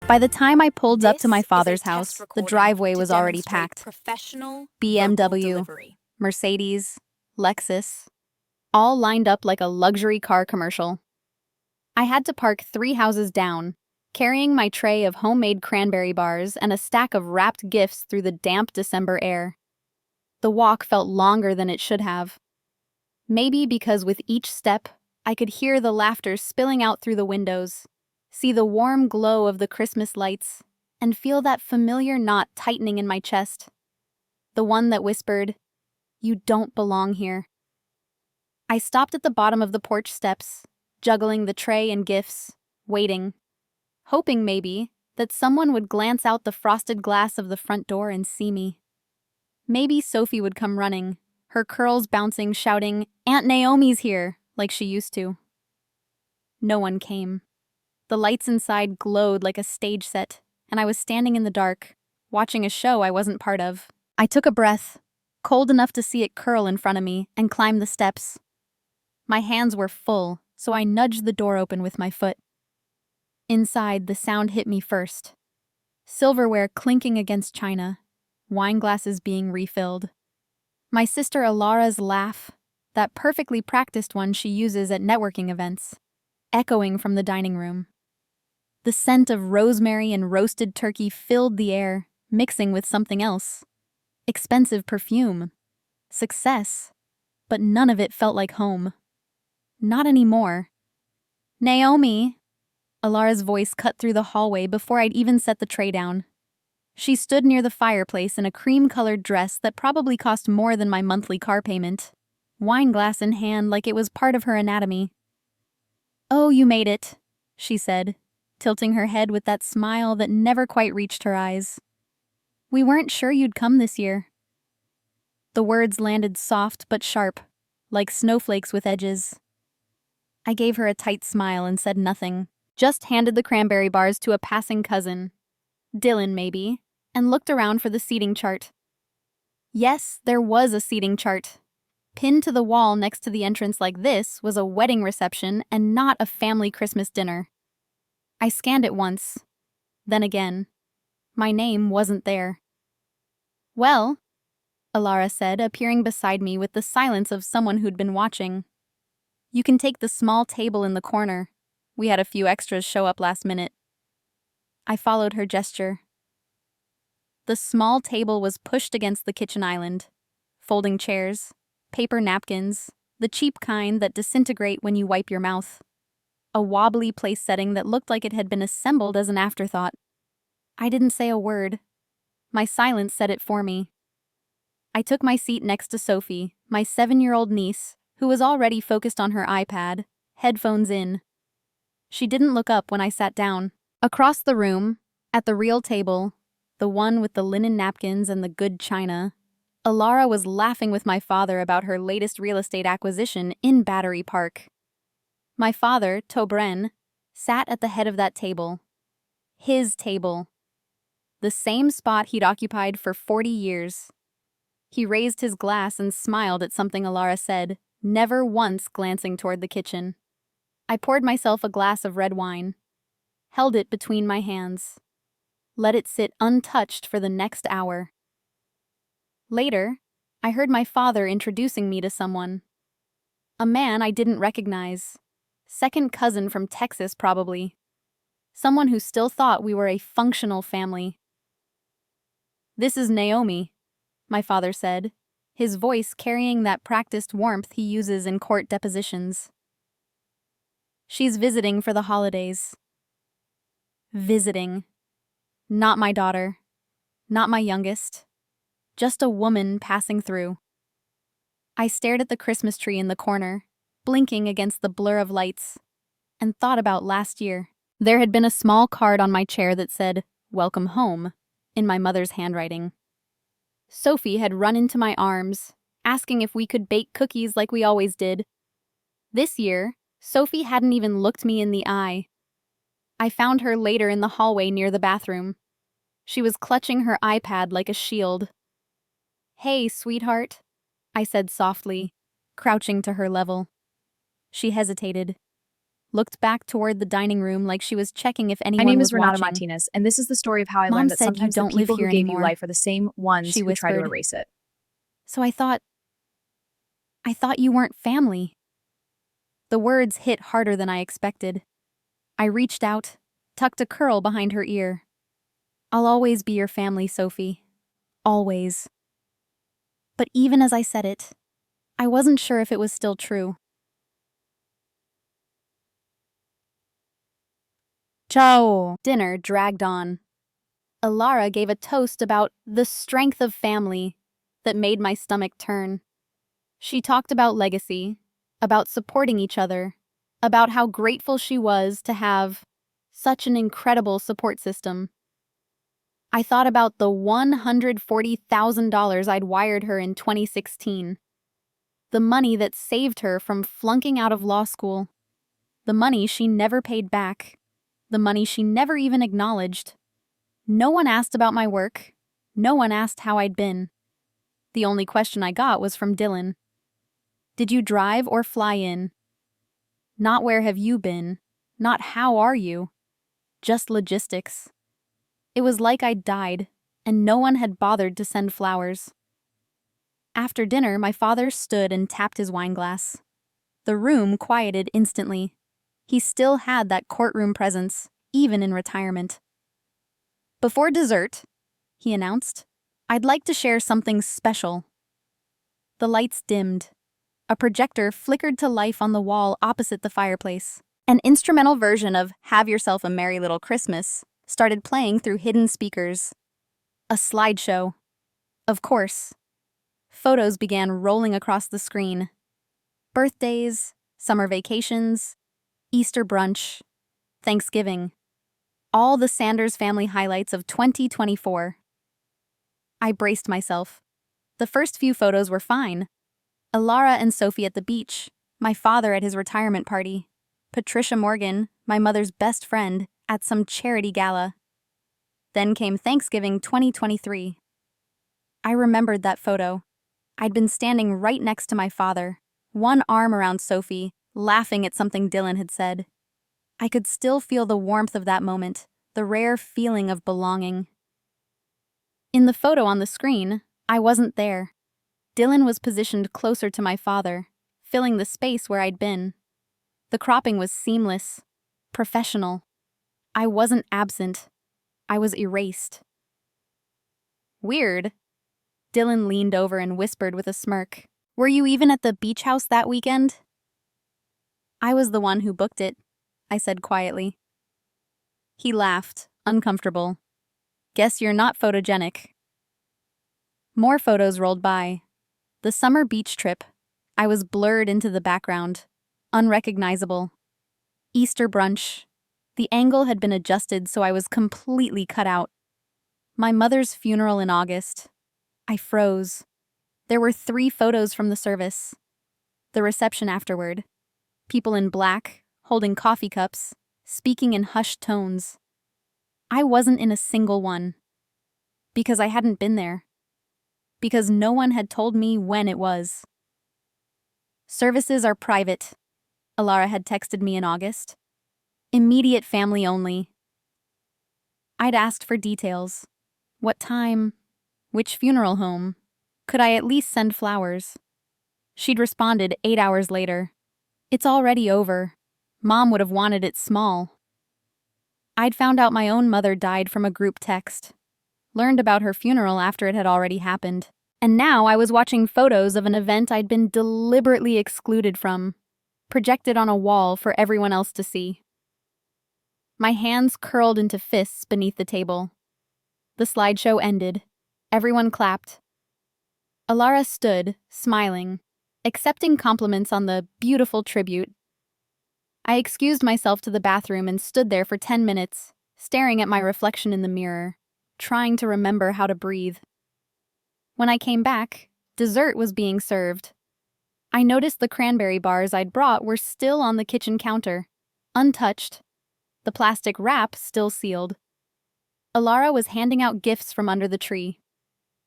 By the time I pulled up to my This is a father's test house, the recording driveway to was already demonstrate packed. professional verbal BMW, delivery. Mercedes, Lexus, all lined up like a luxury car commercial. I had to park 3 houses down, carrying my tray of homemade cranberry bars and a stack of wrapped gifts through the damp December air. The walk felt longer than it should have. Maybe because with each step, I could hear the laughter spilling out through the windows, see the warm glow of the Christmas lights, and feel that familiar knot tightening in my chest. The one that whispered, "You don't belong here." I stopped at the bottom of the porch steps, juggling the tray and gifts, waiting, hoping maybe that someone would glance out the frosted glass of the front door and see me. Maybe Sophie would come running, her curls bouncing, shouting, "Aunt Naomi's here," like she used to. No one came. The lights inside glowed like a stage set, and I was standing in the dark, watching a show I wasn't part of. I took a breath, cold enough to see it curl in front of me, and climbed the steps. My hands were full, so I nudged the door open with my foot. Inside, the sound hit me first. Silverware clinking against china, wine glasses being refilled. My sister Alara's laugh, that perfectly practiced one she uses at networking events, echoing from the dining room. The scent of rosemary and roasted turkey filled the air, mixing with something else. Expensive perfume. Success. But none of it felt like home. Not anymore. "Naomi!" Alara's voice cut through the hallway before I'd even set the tray down. She stood near the fireplace in a cream-colored dress that probably cost more than my monthly car payment, wine glass in hand like it was part of her anatomy. "Oh, you made it," she said, tilting her head with that smile that never quite reached her eyes. "We weren't sure you'd come this year." The words landed soft but sharp, like snowflakes with edges. I gave her a tight smile and said nothing, just handed the cranberry bars to a passing cousin, Dylan maybe, and looked around for the seating chart. Yes, there was a seating chart. Pinned to the wall next to the entrance like this was a wedding reception and not a family Christmas dinner. I scanned it once, then again. My name wasn't there. "Well," Alara said, appearing beside me with the silence of someone who'd been watching. "You can take the small table in the corner. We had a few extras show up last minute." I followed her gesture. The small table was pushed against the kitchen island. Folding chairs, paper napkins, the cheap kind that disintegrate when you wipe your mouth. A wobbly place setting that looked like it had been assembled as an afterthought. I didn't say a word. My silence said it for me. I took my seat next to Sophie, my 7-year-old niece, who was already focused on her iPad, headphones in. She didn't look up when I sat down. Across the room, at the real table, the one with the linen napkins and the good china, Alara was laughing with my father about her latest real estate acquisition in Battery Park. My father, Tobren, sat at the head of that table. His table. The same spot he'd occupied for 40 years. He raised his glass and smiled at something Alara said, never once glancing toward the kitchen. I poured myself a glass of red wine, held it between my hands, let it sit untouched for the next hour. Later, I heard my father introducing me to someone. A man I didn't recognize. Second cousin from Texas, probably. Someone who still thought we were a functional family. "This is Naomi," my father said, his voice carrying that practiced warmth he uses in court depositions. "She's visiting for the holidays." Visiting. Not my daughter. Not my youngest. Just a woman passing through. I stared at the Christmas tree in the corner, blinking against the blur of lights, and thought about last year. There had been a small card on my chair that said, "Welcome home," in my mother's handwriting. Sophie had run into my arms, asking if we could bake cookies like we always did. This year, Sophie hadn't even looked me in the eye. I found her later in the hallway near the bathroom. She was clutching her iPad like a shield. "Hey, sweetheart," I said softly, crouching to her level. She hesitated. looked back toward the dining room like she was checking if My anyone name was is Renata watching. Martinez, and this is the story of how I Mom learned that said you sometimes the don't live people here who gave you anymore, life are the same ones she who try to whispered. erase it. So I thought you weren't family. The words hit harder than I expected. I reached out, tucked a curl behind her ear. I'll always be your family, Sophie. Always. But even as I said it, I wasn't sure if it was still true. Ciao! Dinner dragged on. Alara gave a toast about the strength of family that made my stomach turn. She talked about legacy, about supporting each other, about how grateful she was to have such an incredible support system. I thought about the $140,000 I'd wired her in 2016. The money that saved her from flunking out of law school. The money she never paid back. The money she never even acknowledged. No one asked about my work. No one asked how I'd been. The only question I got was from Dylan. Did you drive or fly in? Not where have you been, not how are you, just logistics. It was like I'd died, and no one had bothered to send flowers. After dinner, my father stood and tapped his wineglass. The room quieted instantly. He still had that courtroom presence, even in retirement. Before dessert, he announced, I'd like to share something special. The lights dimmed. A projector flickered to life on the wall opposite the fireplace. An instrumental version of Have Yourself a Merry Little Christmas started playing through hidden speakers. A slideshow. Of course. Photos began rolling across the screen. Birthdays, summer vacations, Easter brunch, Thanksgiving. All the Sanders family highlights of 2024. I braced myself. The first few photos were fine. Alara and Sophie at the beach, my father at his retirement party, Patricia Morgan, my mother's best friend, at some charity gala. Then came Thanksgiving 2023. I remembered that photo. I'd been standing right next to my father, one arm around Sophie, laughing at something Dylan had said. I could still feel the warmth of that moment, the rare feeling of belonging. In the photo on the screen, I wasn't there. Dylan was positioned closer to my father, filling the space where I'd been. The cropping was seamless, professional. I wasn't absent. I was erased. Weird. Dylan leaned over and whispered with a smirk. Were you even at the beach house that weekend? I was the one who booked it, I said quietly. He laughed, uncomfortable. Guess you're not photogenic. More photos rolled by. The summer beach trip. I was blurred into the background, unrecognizable. Easter brunch. The angle had been adjusted so I was completely cut out. My mother's funeral in August. I froze. There were 3 photos from the service. The reception afterward. People in black, holding coffee cups, speaking in hushed tones. I wasn't in a single one. Because I hadn't been there. Because no one had told me when it was. Services are private, Alara had texted me in August. Immediate family only. I'd asked for details. What time? Which funeral home? Could I at least send flowers? She'd responded 8 hours later. It's already over. Mom would have wanted it small. I'd found out my own mother died from a group text. Learned about her funeral after it had already happened. And now I was watching photos of an event I'd been deliberately excluded from, projected on a wall for everyone else to see. My hands curled into fists beneath the table. The slideshow ended. Everyone clapped. Alara stood, smiling, accepting compliments on the beautiful tribute. I excused myself to the bathroom and stood there for 10 minutes, staring at my reflection in the mirror, trying to remember how to breathe. When I came back, dessert was being served. I noticed the cranberry bars I'd brought were still on the kitchen counter, untouched, the plastic wrap still sealed. Alara was handing out gifts from under the tree.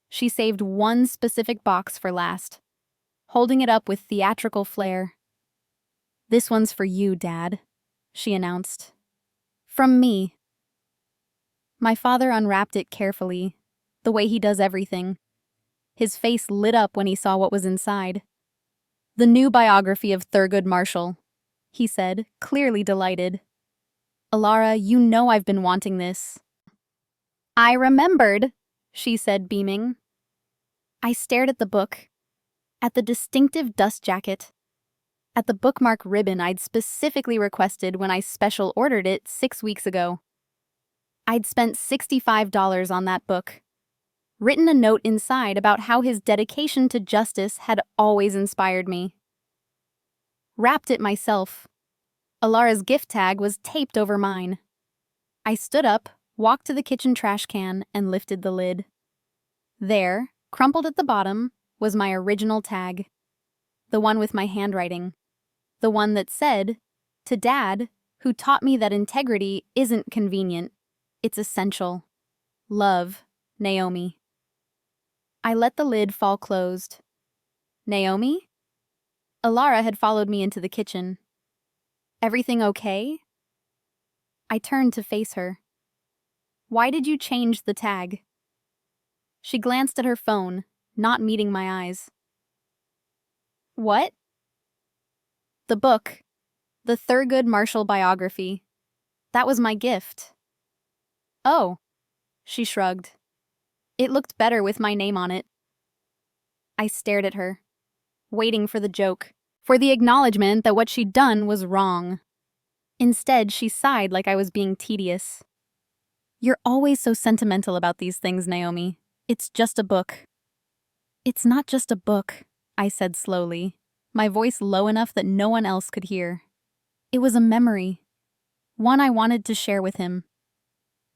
She saved one specific box for last, holding it up with theatrical flair. This one's for you, Dad. she announced. From me. My father unwrapped it carefully, the way he does everything. His face lit up when he saw what was inside. The new biography of Thurgood Marshall, he said, clearly delighted. Alara, you know I've been wanting this. I remembered, she said, beaming. I stared at the book, at the distinctive dust jacket, at the bookmark ribbon I'd specifically requested when I special ordered it 6 weeks ago. I'd spent $65 on that book, written a note inside about how his dedication to justice had always inspired me. Wrapped it myself. Alara's gift tag was taped over mine. I stood up, walked to the kitchen trash can, and lifted the lid. There, crumpled at the bottom, was my original tag. The one with my handwriting. The one that said, to Dad, who taught me that integrity isn't convenient, it's essential. Love, Naomi. I let the lid fall closed. Naomi? Alara had followed me into the kitchen. Everything okay? I turned to face her. Why did you change the tag? She glanced at her phone, not meeting my eyes. What? The book. The Thurgood Marshall biography. That was my gift. Oh, she shrugged. It looked better with my name on it. I stared at her, waiting for the joke, for the acknowledgement that what she'd done was wrong. Instead, she sighed like I was being tedious. You're always so sentimental about these things, Naomi. It's just a book. It's not just a book, I said slowly, my voice low enough that no one else could hear. It was a memory, one I wanted to share with him.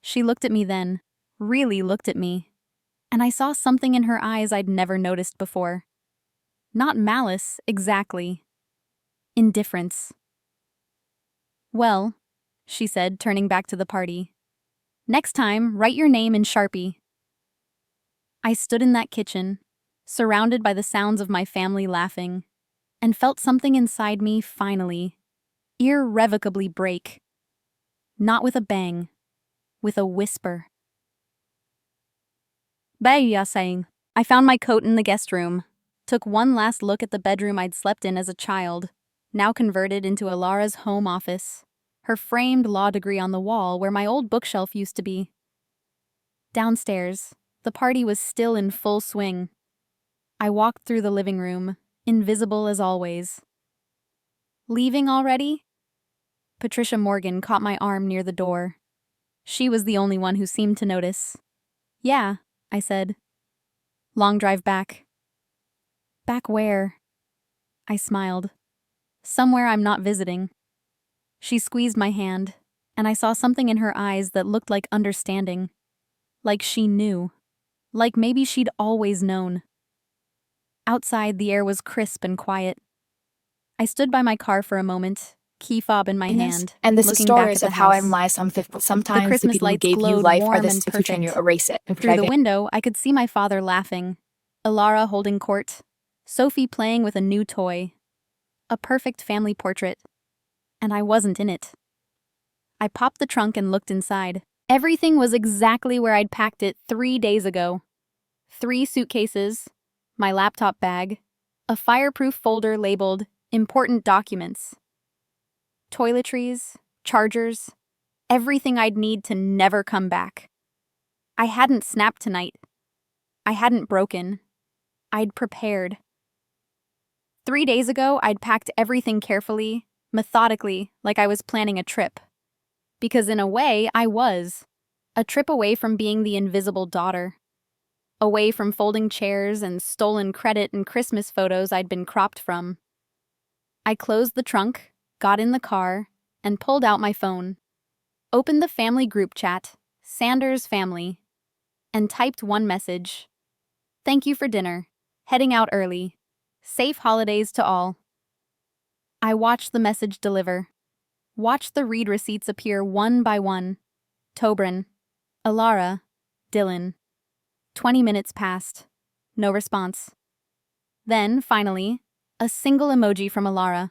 She looked at me then, really looked at me, and I saw something in her eyes I'd never noticed before. Not malice, exactly. Indifference. Well, she said, turning back to the party. Next time, write your name in Sharpie. I stood in that kitchen, surrounded by the sounds of my family laughing, and felt something inside me finally, irrevocably break. Not with a bang, with a whisper. Baya saying, I found my coat in the guest room, took one last look at the bedroom I'd slept in as a child, now converted into Alara's home office, her framed law degree on the wall where my old bookshelf used to be. Downstairs, the party was still in full swing. I walked through the living room, invisible as always. Leaving already? Patricia Morgan caught my arm near the door. She was the only one who seemed to notice. Yeah, I said. Long drive back. Back where? I smiled. Somewhere I'm not visiting. She squeezed my hand, and I saw something in her eyes that looked like understanding. Like she knew. Like maybe she'd always known. Outside, the air was crisp and quiet. I stood by my car for a moment, key fob in my hand, And this is looking back at stories the of how I'm house. lies. The Sometimes the Christmas people who lights gave you glowed life are warm the and future and you perfect. erase it. Through the window, I could see my father laughing, Alara holding court, Sophie playing with a new toy. A perfect family portrait. And I wasn't in it. I popped the trunk and looked inside. Everything was exactly where I'd packed it 3 days ago. 3 suitcases, my laptop bag, a fireproof folder labeled Important Documents. Toiletries, chargers, everything I'd need to never come back. I hadn't snapped tonight. I hadn't broken. I'd prepared. 3 days ago, I'd packed everything carefully, methodically, like I was planning a trip. Because in a way, I was. A trip away from being the invisible daughter. Away from folding chairs and stolen credit and Christmas photos I'd been cropped from. I closed the trunk, got in the car, and pulled out my phone. Opened the family group chat, Sanders family, and typed one message. Thank you for dinner. Heading out early. Safe holidays to all. I watched the message deliver. Watched the read receipts appear one by one. Tobrin. Alara. Dylan. 20 minutes passed. No response. Then, finally, a single emoji from Alara.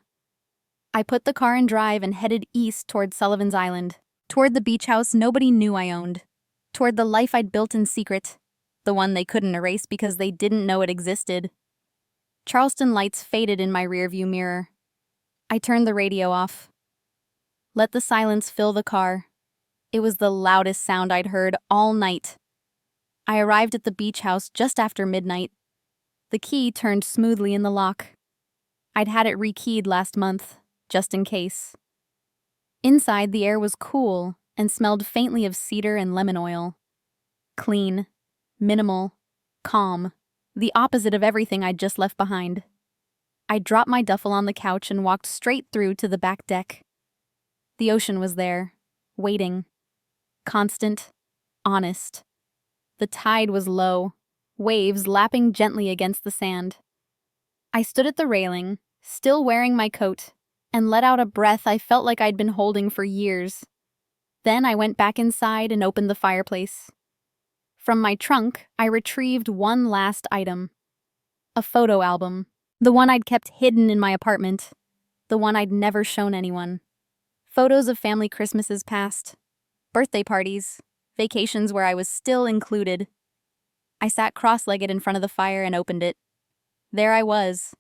I put the car in drive and headed east toward Sullivan's Island, toward the beach house nobody knew I owned, toward the life I'd built in secret, the one they couldn't erase because they didn't know it existed. Charleston lights faded in my rearview mirror. I turned the radio off. Let the silence fill the car. It was the loudest sound I'd heard all night. I arrived at the beach house just after midnight. The key turned smoothly in the lock. I'd had it rekeyed last month, just in case. Inside, the air was cool and smelled faintly of cedar and lemon oil. Clean, minimal, calm, the opposite of everything I'd just left behind. I dropped my duffel on the couch and walked straight through to the back deck. The ocean was there, waiting. Constant, honest. The tide was low, waves lapping gently against the sand. I stood at the railing, still wearing my coat, and let out a breath I felt like I'd been holding for years. Then I went back inside and opened the fireplace. From my trunk, I retrieved one last item. A photo album. The one I'd kept hidden in my apartment. The one I'd never shown anyone. Photos of family Christmases past. Birthday parties. Vacations where I was still included. I sat cross-legged in front of the fire and opened it. There I was,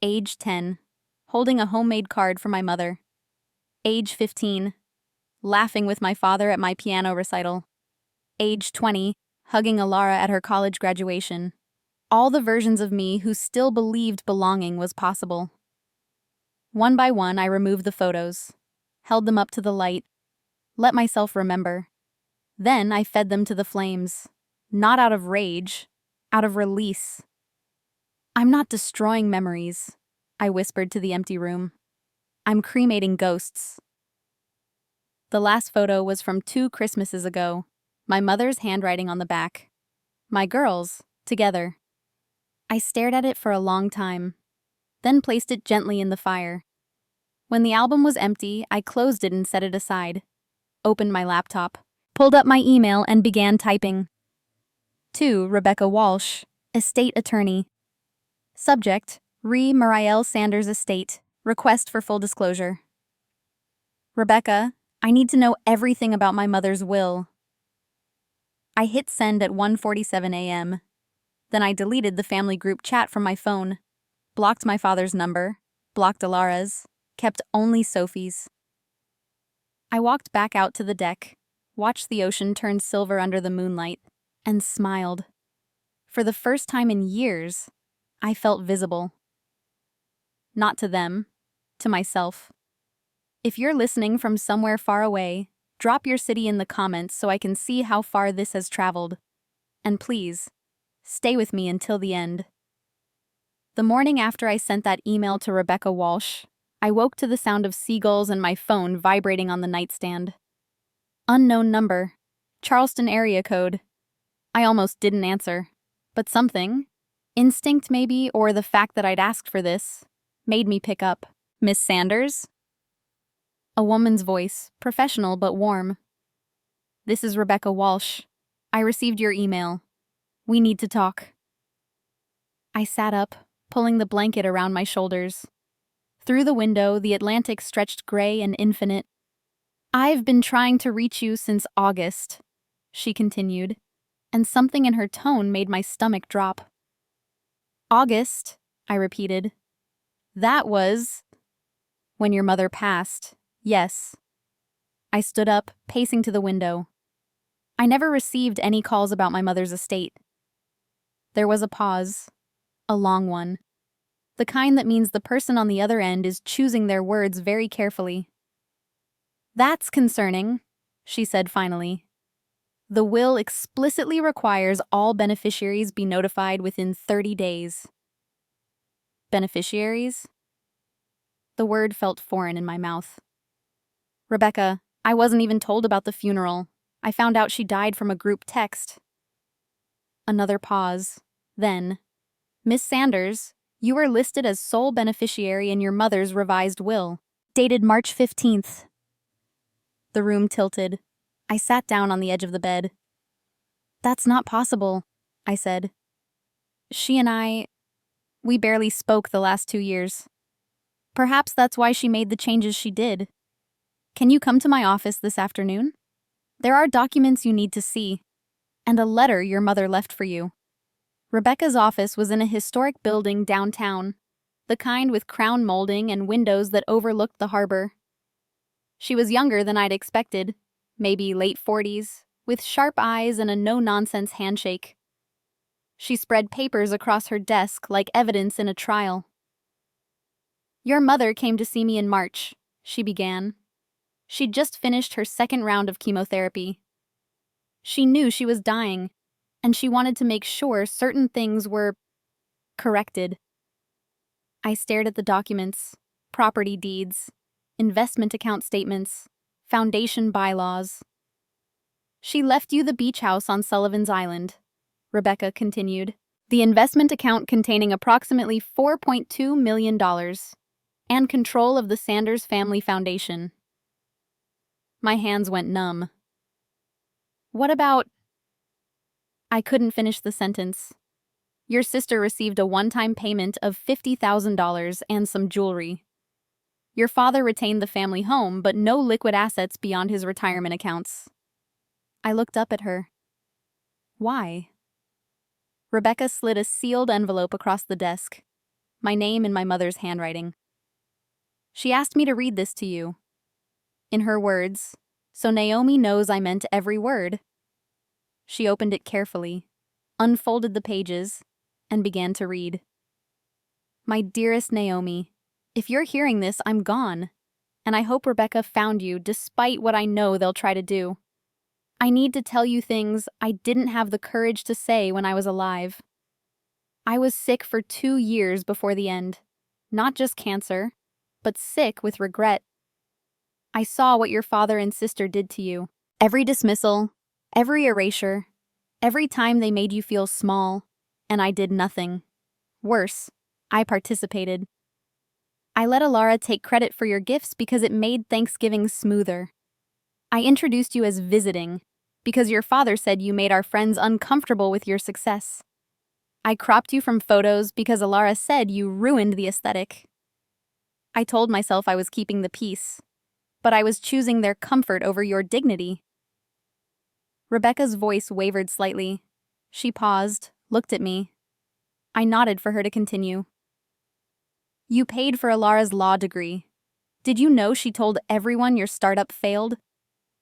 age 10, holding a homemade card for my mother. Age 15, laughing with my father at my piano recital. Age 20, hugging Alara at her college graduation. All the versions of me who still believed belonging was possible. One by one, I removed the photos, held them up to the light, let myself remember. Then I fed them to the flames, not out of rage, out of release. I'm not destroying memories, I whispered to the empty room. I'm cremating ghosts. The last photo was from 2 Christmases ago, my mother's handwriting on the back. My girls, together. I stared at it for a long time, then placed it gently in the fire. When the album was empty, I closed it and set it aside, opened my laptop, pulled up my email and began typing. To Rebecca Walsh, estate attorney. Subject, Re Marielle Sanders Estate, request for full disclosure. Rebecca, I need to know everything about my mother's will. I hit send at 1:47 a.m. Then I deleted the family group chat from my phone, blocked my father's number, blocked Alara's, kept only Sophie's. I walked back out to the deck, watched the ocean turn silver under the moonlight, and smiled. For the first time in years, I felt visible. Not to them, to myself. If you're listening from somewhere far away, drop your city in the comments so I can see how far this has traveled. And please, stay with me until the end. The morning after I sent that email to Rebecca Walsh, I woke to the sound of seagulls and my phone vibrating on the nightstand. Unknown number. Charleston area code. I almost didn't answer, but something, instinct maybe, or the fact that I'd asked for this, made me pick up. Miss Sanders? A woman's voice, professional but warm. This is Rebecca Walsh. I received your email. We need to talk. I sat up, pulling the blanket around my shoulders. Through the window, the Atlantic stretched gray and infinite. I've been trying to reach you since August, she continued, and something in her tone made my stomach drop. August, I repeated. That was when your mother passed, yes. I stood up, pacing to the window. I never received any calls about my mother's estate. There was a pause, a long one. The kind that means the person on the other end is choosing their words very carefully. That's concerning, she said finally. The will explicitly requires all beneficiaries be notified within 30 days. Beneficiaries? The word felt foreign in my mouth. Rebecca, I wasn't even told about the funeral. I found out she died from a group text. Another pause. Then, Miss Sanders, you were listed as sole beneficiary in your mother's revised will, dated March 15th. The room tilted. I sat down on the edge of the bed. That's not possible, I said. She and we barely spoke the last 2 years. Perhaps that's why she made the changes she did. Can you come to my office this afternoon? There are documents you need to see, and a letter your mother left for you. Rebecca's office was in a historic building downtown, the kind with crown molding and windows that overlooked the harbor. She was younger than I'd expected, maybe late 40s, with sharp eyes and a no-nonsense handshake. She spread papers across her desk like evidence in a trial. Your mother came to see me in March, she began. She'd just finished her second round of chemotherapy. She knew she was dying, and she wanted to make sure certain things were corrected. I stared at the documents, property deeds, investment account statements, foundation bylaws. She left you the beach house on Sullivan's Island, Rebecca continued, the investment account containing approximately $4.2 million, and control of the Sanders Family Foundation. My hands went numb. What about... I couldn't finish the sentence. Your sister received a one-time payment of $50,000 and some jewelry. Your father retained the family home, but no liquid assets beyond his retirement accounts. I looked up at her. Why? Rebecca slid a sealed envelope across the desk, my name in my mother's handwriting. She asked me to read this to you. In her words, so Naomi knows I meant every word. She opened it carefully, unfolded the pages, and began to read. My dearest Naomi, if you're hearing this, I'm gone, and I hope Rebecca found you despite what I know they'll try to do. I need to tell you things I didn't have the courage to say when I was alive. I was sick for 2 years before the end, not just cancer, but sick with regret. I saw what your father and sister did to you. Every dismissal, every erasure, every time they made you feel small, and I did nothing. Worse, I participated. I let Alara take credit for your gifts because it made Thanksgiving smoother. I introduced you as visiting because your father said you made our friends uncomfortable with your success. I cropped you from photos because Alara said you ruined the aesthetic. I told myself I was keeping the peace, but I was choosing their comfort over your dignity. Rebecca's voice wavered slightly. She paused, looked at me. I nodded for her to continue. You paid for Alara's law degree. Did you know she told everyone your startup failed?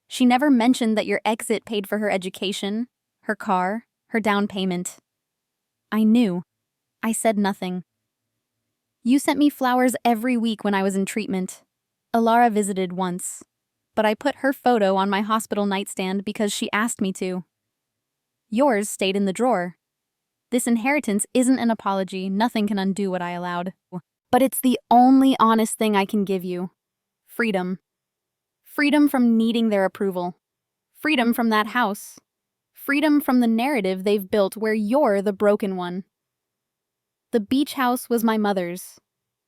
She never mentioned that your exit paid for her education, her car, her down payment. I knew. I said nothing. You sent me flowers every week when I was in treatment. Alara visited once, but I put her photo on my hospital nightstand because she asked me to. Yours stayed in the drawer. This inheritance isn't an apology. Nothing can undo what I allowed. But it's the only honest thing I can give you. Freedom. Freedom from needing their approval. Freedom from that house. Freedom from the narrative they've built where you're the broken one. The beach house was my mother's.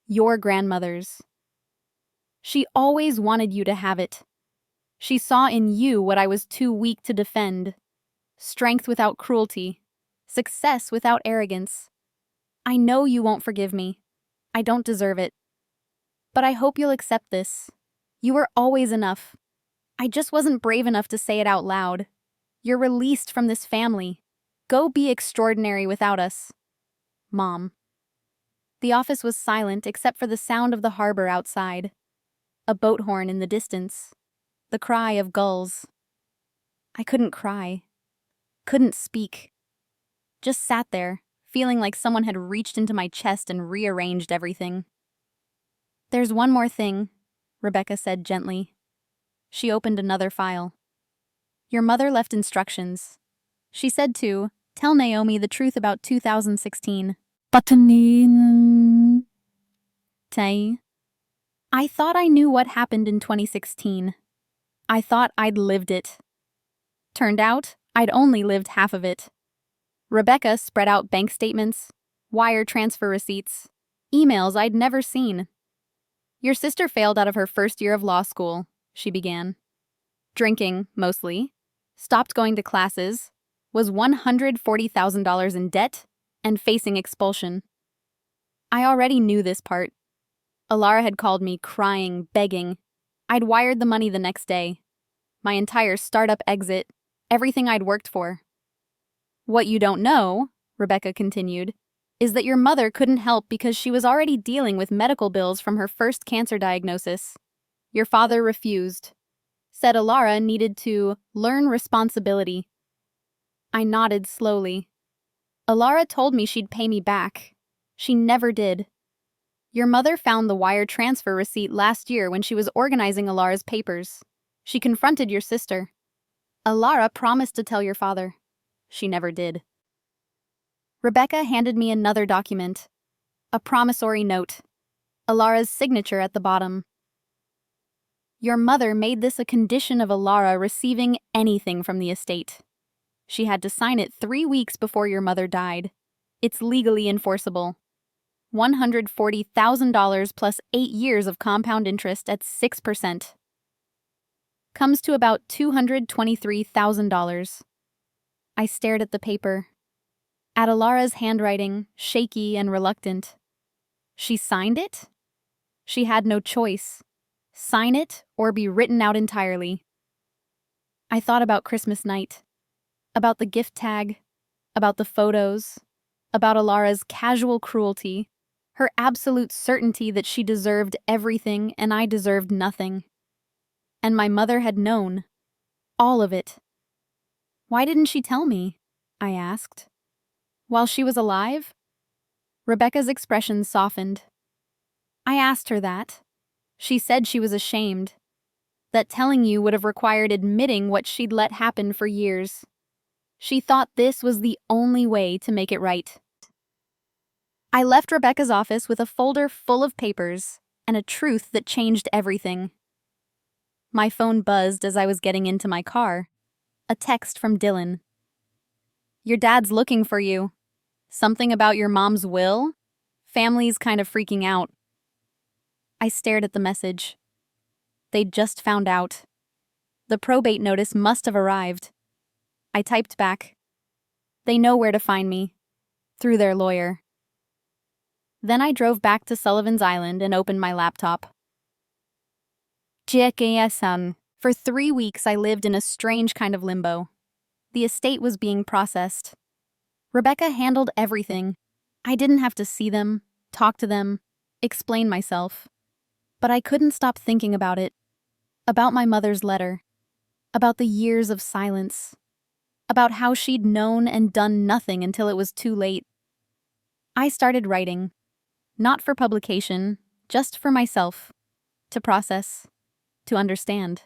Your grandmother's. She always wanted you to have it. She saw in you what I was too weak to defend. Strength without cruelty. Success without arrogance. I know you won't forgive me. I don't deserve it. But I hope you'll accept this. You were always enough. I just wasn't brave enough to say it out loud. You're released from this family. Go be extraordinary without us. Mom. The office was silent except for the sound of the harbor outside. A boat horn in the distance. The cry of gulls. I couldn't cry. Couldn't speak. Just sat there, feeling like someone had reached into my chest and rearranged everything. There's one more thing, Rebecca said gently. She opened another file. Your mother left instructions. She said to tell Naomi the truth about 2016. I thought I knew what happened in 2016. I thought I'd lived it. Turned out, I'd only lived half of it. Rebecca spread out bank statements, wire transfer receipts, emails I'd never seen. Your sister failed out of her first year of law school, she began. Drinking, mostly, stopped going to classes, was $140,000 in debt, and facing expulsion. I already knew this part. Alara had called me crying, begging. I'd wired the money the next day. My entire startup exit, everything I'd worked for. What you don't know, Rebecca continued, is that your mother couldn't help because she was already dealing with medical bills from her first cancer diagnosis. Your father refused. Said Alara needed to learn responsibility. I nodded slowly. Alara told me she'd pay me back. She never did. Your mother found the wire transfer receipt last year when she was organizing Alara's papers. She confronted your sister. Alara promised to tell your father. She never did. Rebecca handed me another document. A promissory note. Alara's signature at the bottom. Your mother made this a condition of Alara receiving anything from the estate. She had to sign it 3 weeks before your mother died. It's legally enforceable. $140,000 plus 8 years of compound interest at 6%. Comes to about $223,000. I stared at the paper. At Alara's handwriting, shaky and reluctant. She signed it? She had no choice. Sign it or be written out entirely. I thought about Christmas night. About the gift tag. About the photos. About Alara's casual cruelty. Her absolute certainty that she deserved everything and I deserved nothing. And my mother had known. All of it. Why didn't she tell me? I asked. While she was alive? Rebecca's expression softened. I asked her that. She said she was ashamed. That telling you would have required admitting what she'd let happen for years. She thought this was the only way to make it right. I left Rebecca's office with a folder full of papers and a truth that changed everything. My phone buzzed as I was getting into my car. A text from Dylan. Your dad's looking for you. Something about your mom's will? Family's kind of freaking out. I stared at the message. They'd just found out. The probate notice must have arrived. I typed back. They know where to find me. Through their lawyer. Then I drove back to Sullivan's Island and opened my laptop. For 3 weeks I lived in a strange kind of limbo. The estate was being processed. Rebecca handled everything. I didn't have to see them, talk to them, explain myself. But I couldn't stop thinking about it. About my mother's letter. About the years of silence. About how she'd known and done nothing until it was too late. I started writing. Not for publication, just for myself. To process. To understand.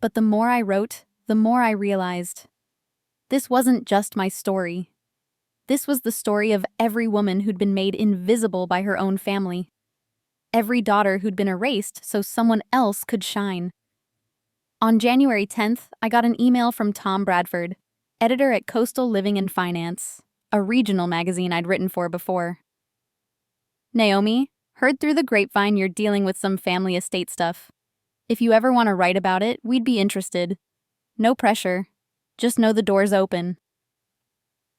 But the more I wrote, the more I realized. This wasn't just my story. This was the story of every woman who'd been made invisible by her own family. Every daughter who'd been erased so someone else could shine. On January 10th, I got an email from Tom Bradford, editor at Coastal Living and Finance, a regional magazine I'd written for before. Naomi, heard through the grapevine you're dealing with some family estate stuff. If you ever want to write about it, we'd be interested. No pressure. Just know the door's open.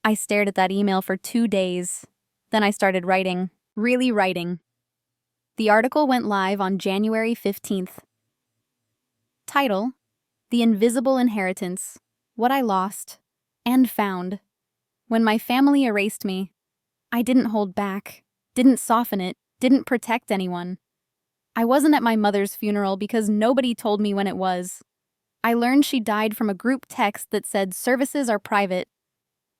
I stared at that email for 2 days. Then I started writing. Really writing. The article went live on January 15th. Title: The Invisible Inheritance. What I Lost and Found. When my family erased me, I didn't hold back, didn't soften it, didn't protect anyone. I wasn't at my mother's funeral because nobody told me when it was. I learned she died from a group text that said services are private.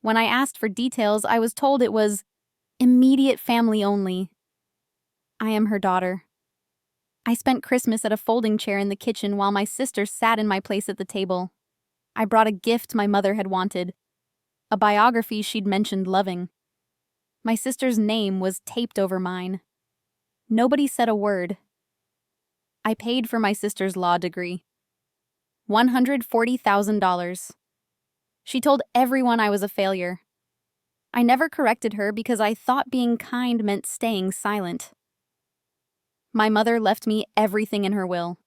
When I asked for details, I was told it was immediate family only. I am her daughter. I spent Christmas at a folding chair in the kitchen while my sister sat in my place at the table. I brought a gift my mother had wanted, a biography she'd mentioned loving. My sister's name was taped over mine. Nobody said a word. I paid for my sister's law degree. $140,000. She told everyone I was a failure. I never corrected her because I thought being kind meant staying silent. My mother left me everything in her will.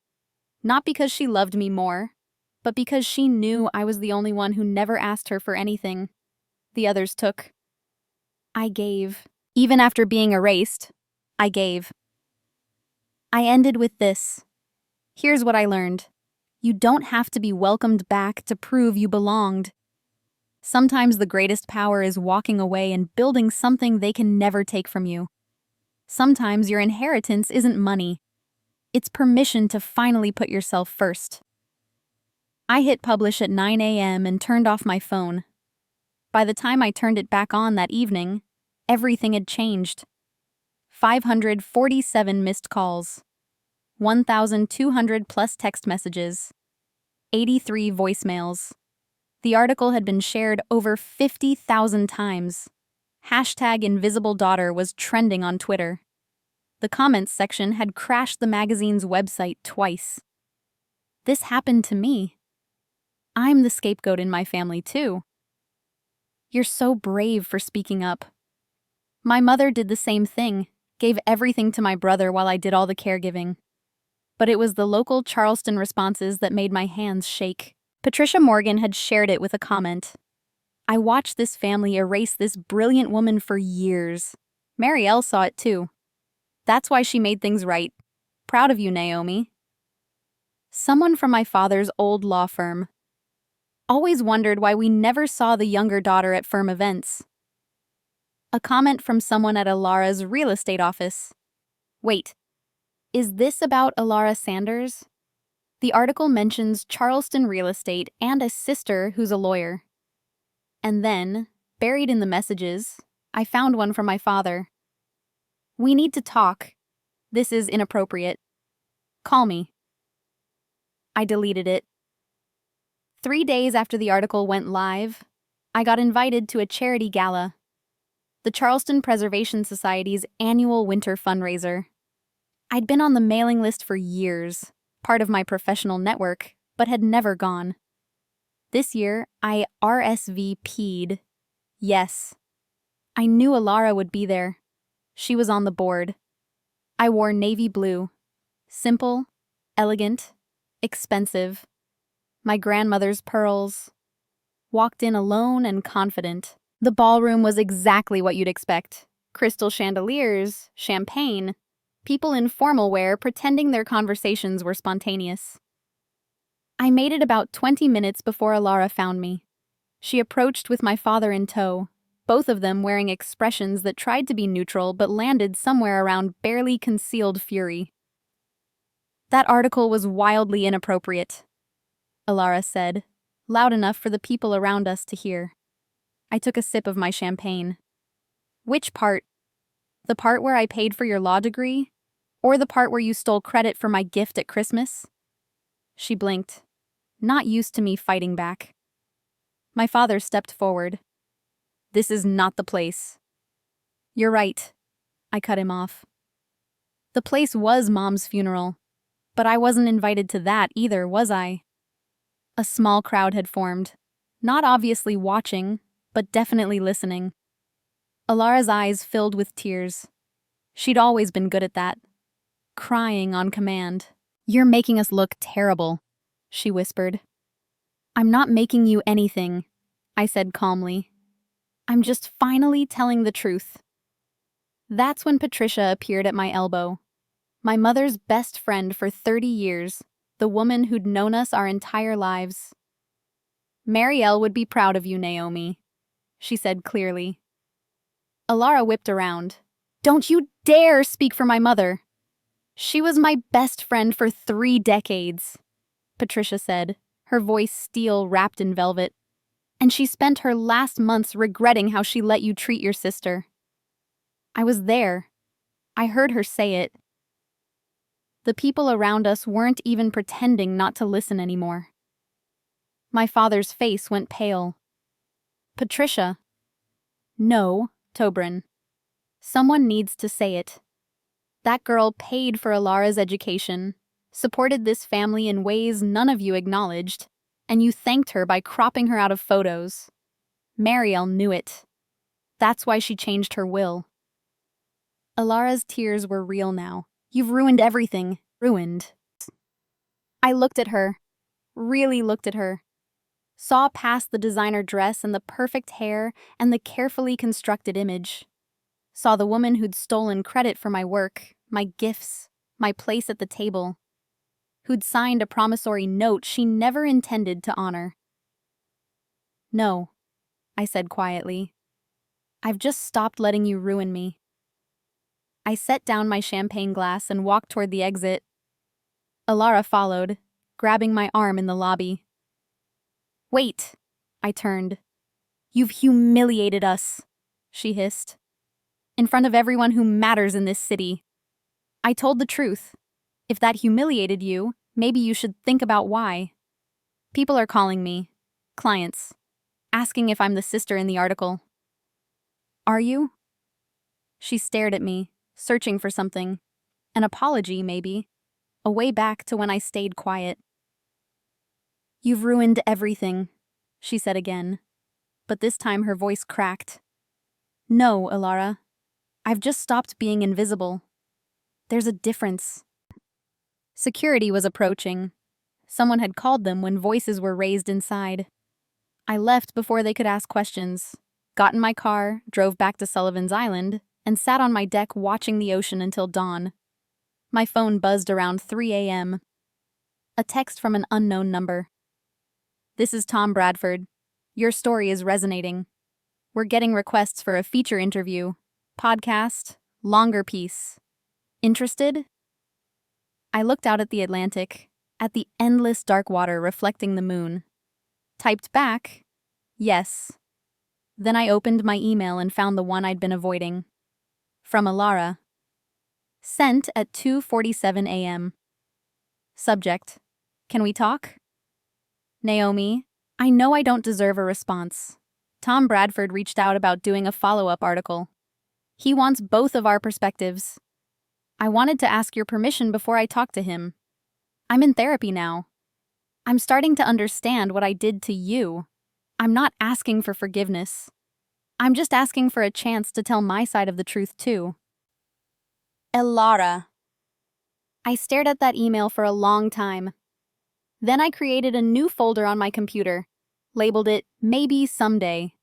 Not because she loved me more, but because she knew I was the only one who never asked her for anything. The others took. I gave. Even after being erased, I gave. I ended with this. Here's what I learned. You don't have to be welcomed back to prove you belonged. Sometimes the greatest power is walking away and building something they can never take from you. Sometimes your inheritance isn't money. It's permission to finally put yourself first. I hit publish at 9 a.m. and turned off my phone. By the time I turned it back on that evening, everything had changed. 547 missed calls, 1,200 plus text messages, 83 voicemails. The article had been shared over 50,000 times. Hashtag Invisible Daughter was trending on Twitter. The comments section had crashed the magazine's website twice. This happened to me. I'm the scapegoat in my family, too. You're so brave for speaking up. My mother did the same thing, gave everything to my brother while I did all the caregiving. But it was the local Charleston responses that made my hands shake. Patricia Morgan had shared it with a comment. I watched this family erase this brilliant woman for years. Marielle saw it too. That's why she made things right. Proud of you, Naomi. Someone from my father's old law firm. Always wondered why we never saw the younger daughter at firm events. A comment from someone at Alara's real estate office. Wait, is this about Alara Sanders? The article mentions Charleston real estate and a sister who's a lawyer. And then, buried in the messages, I found one from my father. We need to talk. This is inappropriate. Call me. I deleted it. 3 days after the article went live, I got invited to a charity gala, the Charleston Preservation Society's annual winter fundraiser. I'd been on the mailing list for years, part of my professional network, but had never gone. This year, I RSVP'd. Yes. I knew Alara would be there. She was on the board. I wore navy blue. Simple, elegant, expensive. My grandmother's pearls. Walked in alone and confident. The ballroom was exactly what you'd expect. Crystal chandeliers, champagne, people in formal wear pretending their conversations were spontaneous. I made it about 20 minutes before Alara found me. She approached with my father in tow, both of them wearing expressions that tried to be neutral but landed somewhere around barely concealed fury. That article was wildly inappropriate, Alara said, loud enough for the people around us to hear. I took a sip of my champagne. Which part? The part where I paid for your law degree? Or the part where you stole credit for my gift at Christmas? She blinked, not used to me fighting back. My father stepped forward. This is not the place. You're right. I cut him off. The place was Mom's funeral, but I wasn't invited to that either, was I? A small crowd had formed, not obviously watching, but definitely listening. Alara's eyes filled with tears. She'd always been good at that. Crying on command. You're making us look terrible, she whispered. I'm not making you anything, I said calmly. I'm just finally telling the truth. That's when Patricia appeared at my elbow. My mother's best friend for 30 years, the woman who'd known us our entire lives. Marielle would be proud of you, Naomi, she said clearly. Alara whipped around. Don't you dare speak for my mother. She was my best friend for 3 decades, Patricia said, her voice steel wrapped in velvet. And she spent her last months regretting how she let you treat your sister. I was there. I heard her say it. The people around us weren't even pretending not to listen anymore. My father's face went pale. Patricia. No, Tobrin. Someone needs to say it. That girl paid for Alara's education, supported this family in ways none of you acknowledged, and you thanked her by cropping her out of photos. Marielle knew it. That's why she changed her will. Alara's tears were real now. You've ruined everything. Ruined. I looked at her. Really looked at her. Saw past the designer dress and the perfect hair and the carefully constructed image. Saw the woman who'd stolen credit for my work, my gifts, my place at the table, who'd signed a promissory note she never intended to honor. "No," I said quietly. "I've just stopped letting you ruin me." I set down my champagne glass and walked toward the exit. Alara followed, grabbing my arm in the lobby. "Wait," I turned. "You've humiliated us," she hissed. "In front of everyone who matters in this city." I told the truth. If that humiliated you, maybe you should think about why. People are calling me, clients, asking if I'm the sister in the article. "Are you?" She stared at me, searching for something. An apology, maybe. A way back to when I stayed quiet. "You've ruined everything," she said again. But this time her voice cracked. "No, Alara. I've just stopped being invisible. There's a difference." Security was approaching. Someone had called them when voices were raised inside. I left before they could ask questions, got in my car, drove back to Sullivan's Island, and sat on my deck watching the ocean until dawn. My phone buzzed around 3 a.m. A text from an unknown number. "This is Tom Bradford. Your story is resonating. We're getting requests for a feature interview, podcast, longer piece. Interested?" I looked out at the Atlantic, at the endless dark water reflecting the moon. Typed back, "Yes." Then I opened my email and found the one I'd been avoiding. From Alara. Sent at 2:47 a.m. Subject: "Can we talk?" "Naomi, I know I don't deserve a response. Tom Bradford reached out about doing a follow-up article. He wants both of our perspectives. I wanted to ask your permission before I talk to him. I'm in therapy now. I'm starting to understand what I did to you. I'm not asking for forgiveness. I'm just asking for a chance to tell my side of the truth too." Alara. I stared at that email for a long time. Then I created a new folder on my computer, labeled it "Maybe Someday."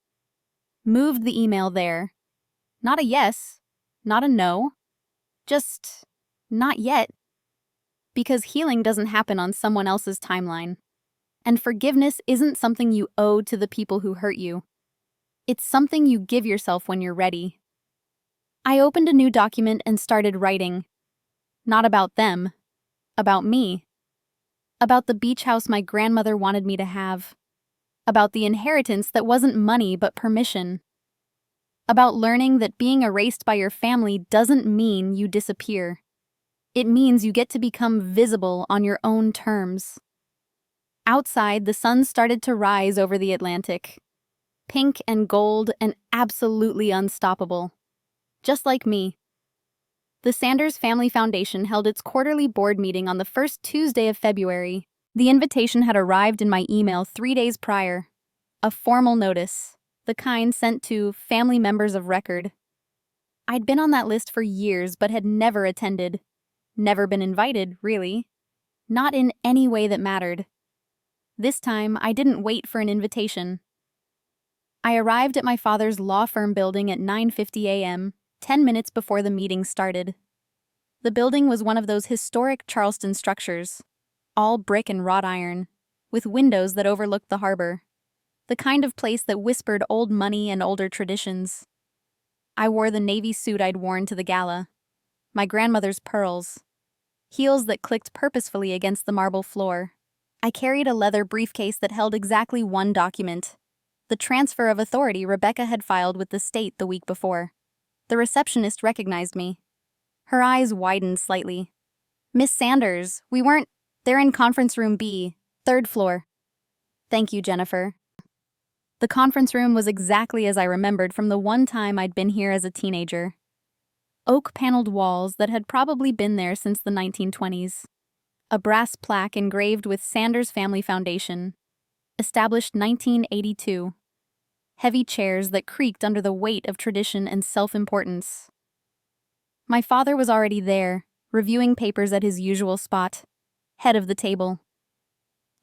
Moved the email there. Not a yes, not a no, just not yet. Because healing doesn't happen on someone else's timeline. And forgiveness isn't something you owe to the people who hurt you. It's something you give yourself when you're ready. I opened a new document and started writing. Not about them. About me. About the beach house my grandmother wanted me to have. About the inheritance that wasn't money but permission. About learning that being erased by your family doesn't mean you disappear. It means you get to become visible on your own terms. Outside, the sun started to rise over the Atlantic. Pink and gold and absolutely unstoppable. Just like me. The Sanders Family Foundation held its quarterly board meeting on the first Tuesday of February. The invitation had arrived in my email 3 days prior. A formal notice, the kind sent to family members of record. I'd been on that list for years but had never attended. Never been invited, really. Not in any way that mattered. This time, I didn't wait for an invitation. I arrived at my father's law firm building at 9:50 a.m., 10 minutes before the meeting started. The building was one of those historic Charleston structures, all brick and wrought iron, with windows that overlooked the harbor. The kind of place that whispered old money and older traditions. I wore the navy suit I'd worn to the gala. My grandmother's pearls. Heels that clicked purposefully against the marble floor. I carried a leather briefcase that held exactly one document. The transfer of authority Rebecca had filed with the state the week before. The receptionist recognized me. Her eyes widened slightly. "Miss Sanders, they're in conference room B, 3rd floor." "Thank you, Jennifer." The conference room was exactly as I remembered from the one time I'd been here as a teenager. Oak-paneled walls that had probably been there since the 1920s. A brass plaque engraved with Sanders Family Foundation. Established 1982. Heavy chairs that creaked under the weight of tradition and self-importance. My father was already there, reviewing papers at his usual spot, head of the table.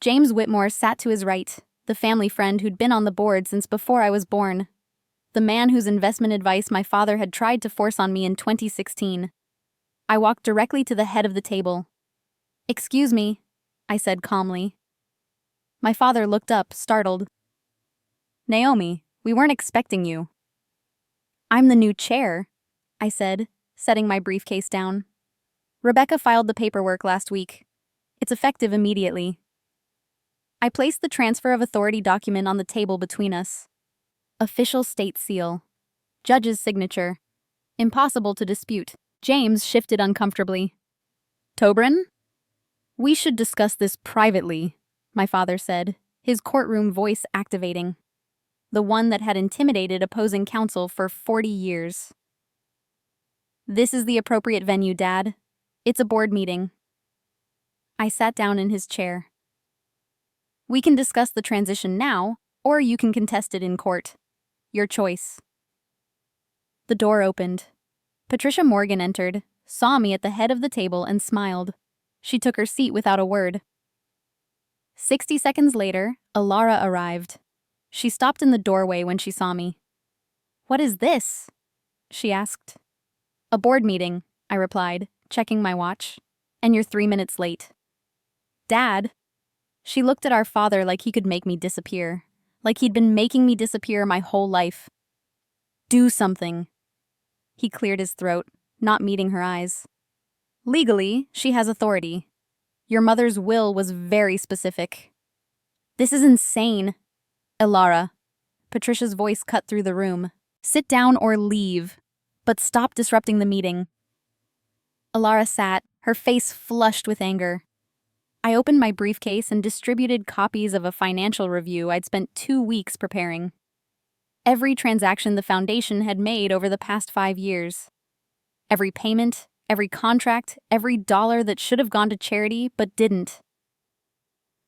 James Whitmore sat to his right, the family friend who'd been on the board since before I was born. The man whose investment advice my father had tried to force on me in 2016. I walked directly to the head of the table. "Excuse me," I said calmly. My father looked up, startled. "Naomi, we weren't expecting you." "I'm the new chair," I said, setting my briefcase down. "Rebecca filed the paperwork last week. It's effective immediately." I placed the transfer of authority document on the table between us. Official state seal. Judge's signature. Impossible to dispute. James shifted uncomfortably. "Tobrin?" "We should discuss this privately," my father said, his courtroom voice activating. The one that had intimidated opposing counsel for 40 years. "This is the appropriate venue, Dad. It's a board meeting." I sat down in his chair. "We can discuss the transition now, or you can contest it in court. Your choice." The door opened. Patricia Morgan entered, saw me at the head of the table, and smiled. She took her seat without a word. 60 seconds later, Alara arrived. She stopped in the doorway when she saw me. "What is this?" she asked. "A board meeting," I replied, checking my watch. "And you're 3 minutes late." "Dad." She looked at our father like he could make me disappear, like he'd been making me disappear my whole life. "Do something." He cleared his throat, not meeting her eyes. "Legally, she has authority. Your mother's will was very specific." "This is insane." "Alara." Patricia's voice cut through the room. "Sit down or leave, but stop disrupting the meeting." Alara sat, her face flushed with anger. I opened my briefcase and distributed copies of a financial review I'd spent 2 weeks preparing. Every transaction the foundation had made over the past 5 years. Every payment, every contract, every dollar that should have gone to charity but didn't.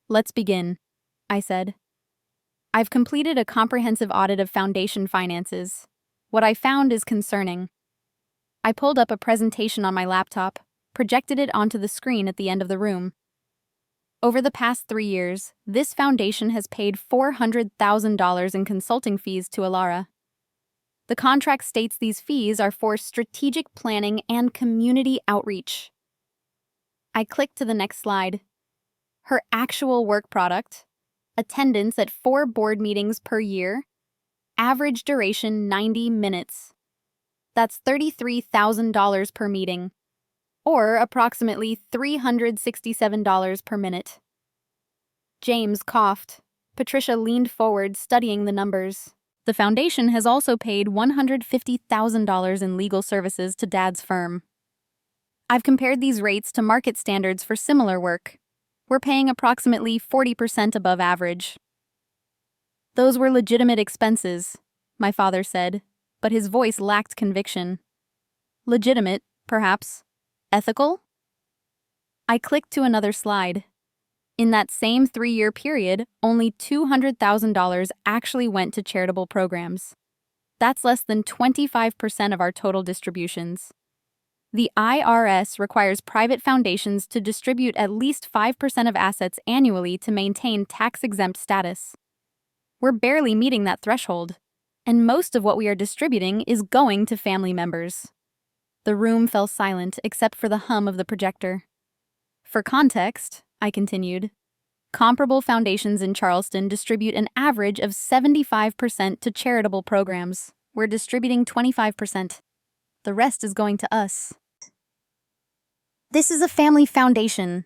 "Let's begin," I said. "I've completed a comprehensive audit of foundation finances. What I found is concerning." I pulled up a presentation on my laptop, projected it onto the screen at the end of the room. Over the past 3 years, this foundation has paid $400,000 in consulting fees to Alara. The contract states these fees are for strategic planning and community outreach. I clicked to the next slide. Her actual work product: attendance at 4 board meetings per year, average duration 90 minutes. That's $33,000 per meeting, or approximately $367 per minute. James coughed. Patricia leaned forward, studying the numbers. The foundation has also paid $150,000 in legal services to Dad's firm. I've compared these rates to market standards for similar work. We're paying approximately 40% above average. "Those were legitimate expenses," my father said, but his voice lacked conviction. "Legitimate, perhaps. Ethical?" I clicked to another slide. In that same 3-year period, only $200,000 actually went to charitable programs. That's less than 25% of our total distributions. The IRS requires private foundations to distribute at least 5% of assets annually to maintain tax-exempt status. We're barely meeting that threshold, and most of what we are distributing is going to family members. The room fell silent except for the hum of the projector. "For context," I continued, "comparable foundations in Charleston distribute an average of 75% to charitable programs. We're distributing 25%. The rest is going to us." "This is a family foundation,"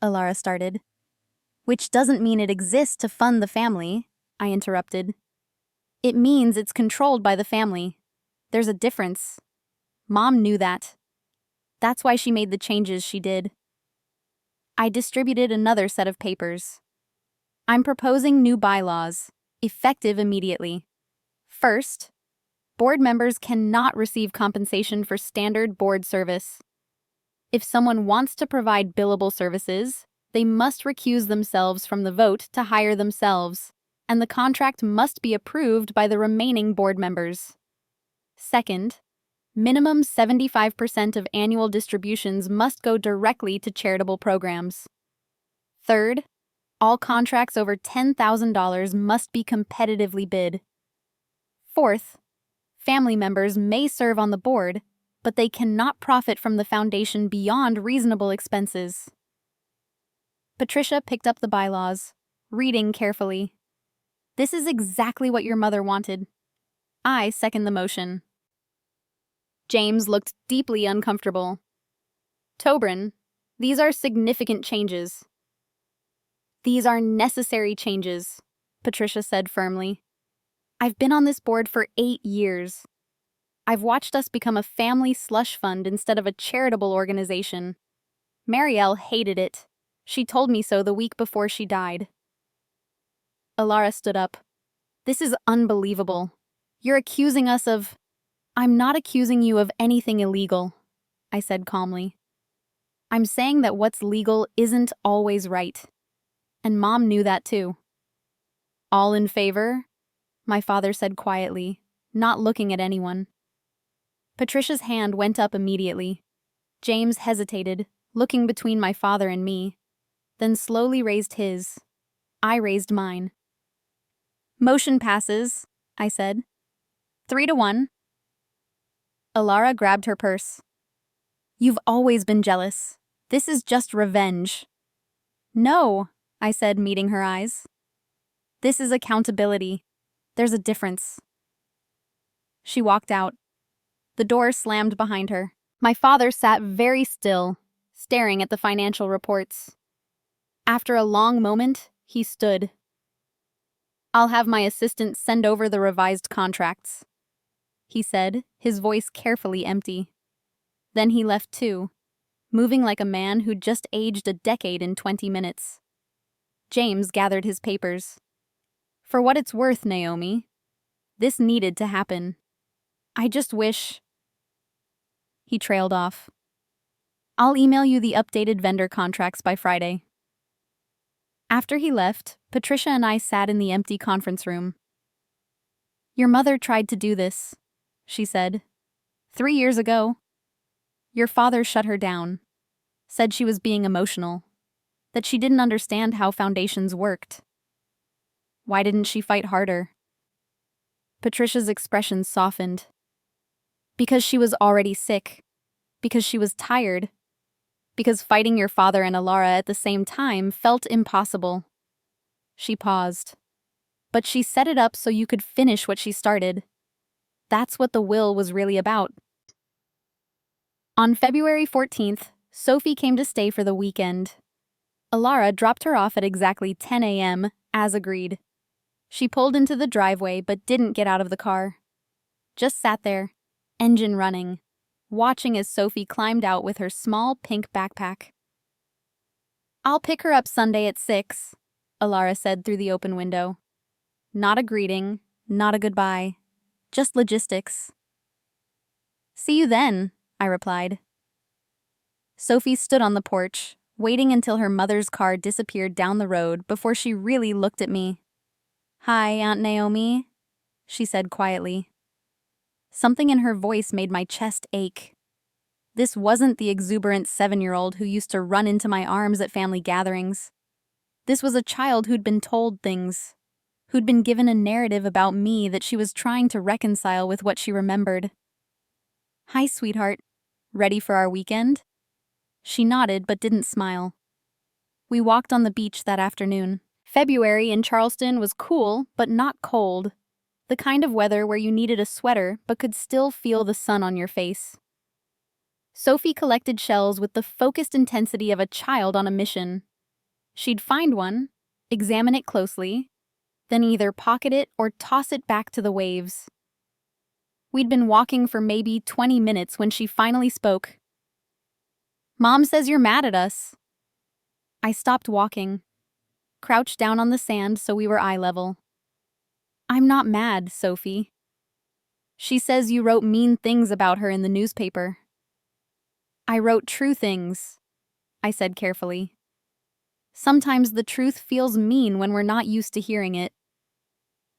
Alara started. "Which doesn't mean it exists to fund the family," I interrupted. "It means it's controlled by the family. There's a difference. Mom knew that. That's why she made the changes she did." I distributed another set of papers. "I'm proposing new bylaws, effective immediately. First, board members cannot receive compensation for standard board service. If someone wants to provide billable services, they must recuse themselves from the vote to hire themselves, and the contract must be approved by the remaining board members. Second, minimum 75% of annual distributions must go directly to charitable programs. Third, all contracts over $10,000 must be competitively bid. Fourth, family members may serve on the board, but they cannot profit from the foundation beyond reasonable expenses. Patricia picked up the bylaws, reading carefully. This is exactly what your mother wanted. I second the motion. James looked deeply uncomfortable. Tobrin, these are significant changes. These are necessary changes, Patricia said firmly. I've been on this board for 8 years. I've watched us become a family slush fund instead of a charitable organization. Marielle hated it. She told me so the week before she died. Alara stood up. This is unbelievable. You're accusing us of… I'm not accusing you of anything illegal, I said calmly. I'm saying that what's legal isn't always right. And Mom knew that too. All in favor? My father said quietly, not looking at anyone. Patricia's hand went up immediately. James hesitated, looking between my father and me, then slowly raised his. I raised mine. Motion passes, I said. 3-1. Alara grabbed her purse. You've always been jealous. This is just revenge. No, I said, meeting her eyes. This is accountability. There's a difference. She walked out. The door slammed behind her. My father sat very still, staring at the financial reports. After a long moment, he stood. I'll have my assistant send over the revised contracts, he said, his voice carefully empty. Then he left too, moving like a man who'd just aged a decade in 20 minutes. James gathered his papers. For what it's worth, Naomi, this needed to happen. I just wish… He trailed off. I'll email you the updated vendor contracts by Friday. After he left, Patricia and I sat in the empty conference room. Your mother tried to do this, she said. 3 years ago. Your father shut her down, said she was being emotional, that she didn't understand how foundations worked. Why didn't she fight harder? Patricia's expression softened. Because she was already sick. Because she was tired. Because fighting your father and Alara at the same time felt impossible. She paused. But she set it up so you could finish what she started. That's what the will was really about. On February 14th, Sophie came to stay for the weekend. Alara dropped her off at exactly 10 a.m., as agreed. She pulled into the driveway but didn't get out of the car. Just sat there, engine running, watching as Sophie climbed out with her small pink backpack. I'll pick her up Sunday at 6, Alara said through the open window. Not a greeting, not a goodbye, just logistics. See you then, I replied. Sophie stood on the porch, waiting until her mother's car disappeared down the road before she really looked at me. Hi, Aunt Naomi, she said quietly. Something in her voice made my chest ache. This wasn't the exuberant 7-year-old who used to run into my arms at family gatherings. This was a child who'd been told things, who'd been given a narrative about me that she was trying to reconcile with what she remembered. Hi, sweetheart. Ready for our weekend? She nodded but didn't smile. We walked on the beach that afternoon. February in Charleston was cool but not cold. The kind of weather where you needed a sweater but could still feel the sun on your face. Sophie collected shells with the focused intensity of a child on a mission. She'd find one, examine it closely, then either pocket it or toss it back to the waves. We'd been walking for maybe 20 minutes when she finally spoke. Mom says you're mad at us. I stopped walking, crouched down on the sand so we were eye level. I'm not mad, Sophie. She says you wrote mean things about her in the newspaper. I wrote true things, I said carefully. Sometimes the truth feels mean when we're not used to hearing it.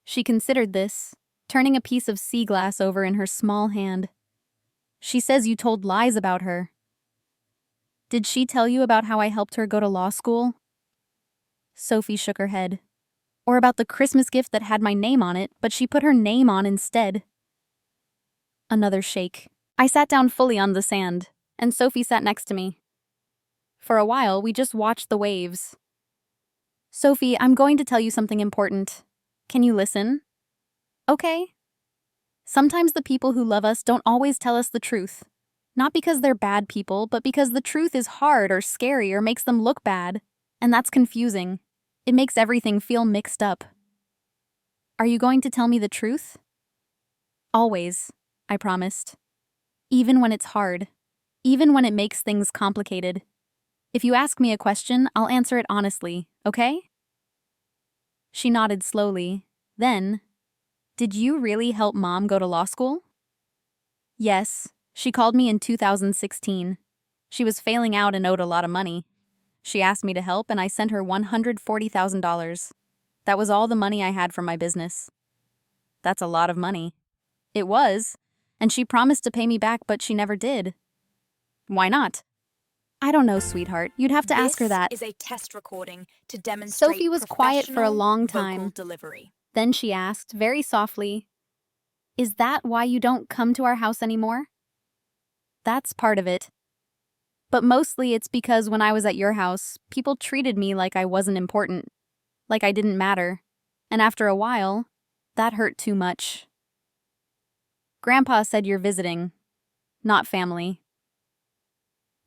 She considered this, turning a piece of sea glass over in her small hand. She says you told lies about her. Did she tell you about how I helped her go to law school? Sophie shook her head. Or about the Christmas gift that had my name on it, but she put her name on instead. Another shake. I sat down fully on the sand, and Sophie sat next to me. For a while, we just watched the waves. Sophie, I'm going to tell you something important. Can you listen? Okay. Sometimes the people who love us don't always tell us the truth. Not because they're bad people, but because the truth is hard or scary or makes them look bad. And that's confusing. It makes everything feel mixed up. Are you going to tell me the truth? Always, I promised. Even when it's hard. Even when it makes things complicated. If you ask me a question, I'll answer it honestly, okay? She nodded slowly. Then, did you really help Mom go to law school? Yes, she called me in 2016. She was failing out and owed a lot of money. She asked me to help and I sent her $140,000. That was all the money I had from my business. That's a lot of money. It was, and she promised to pay me back, but she never did. Why not? I don't know, sweetheart. You'd have to ask her that. This is a test recording to demonstrate Sophie was quiet for a long professional time. vocal delivery. Then she asked, very softly, "Is that why you don't come to our house anymore?" That's part of it. But mostly it's because when I was at your house, people treated me like I wasn't important, like I didn't matter. And after a while, that hurt too much. Grandpa said you're visiting, not family.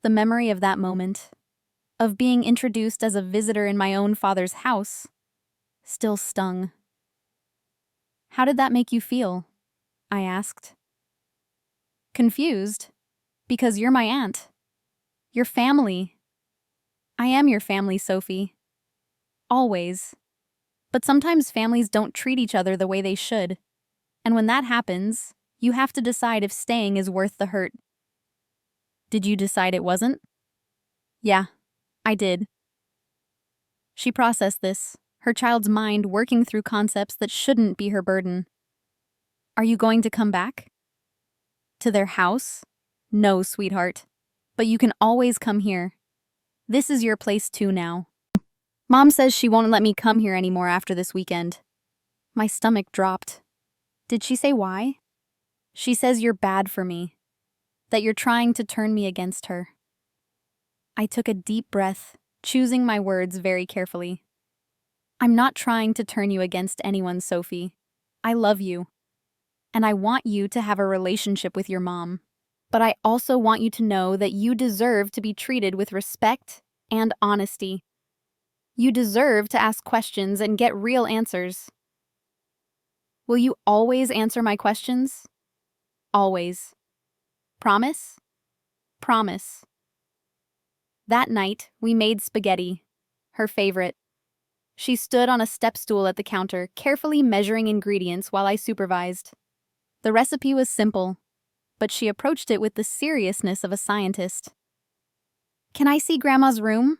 The memory of that moment, of being introduced as a visitor in my own father's house, still stung. How did that make you feel? I asked. Confused, because you're my aunt. Your family. I am your family, Sophie. Always. But sometimes families don't treat each other the way they should. And when that happens, you have to decide if staying is worth the hurt. Did you decide it wasn't? Yeah, I did. She processed this, her child's mind working through concepts that shouldn't be her burden. Are you going to come back? To their house? No, sweetheart. But you can always come here. This is your place too now. Mom says she won't let me come here anymore after this weekend. My stomach dropped. Did she say why? She says you're bad for me. That you're trying to turn me against her. I took a deep breath, choosing my words very carefully. I'm not trying to turn you against anyone, Sophie. I love you. And I want you to have a relationship with your mom. But I also want you to know that you deserve to be treated with respect and honesty. You deserve to ask questions and get real answers. Will you always answer my questions? Always. Promise? Promise. That night, we made spaghetti, her favorite. She stood on a step stool at the counter, carefully measuring ingredients while I supervised. The recipe was simple, but she approached it with the seriousness of a scientist. Can I see Grandma's room?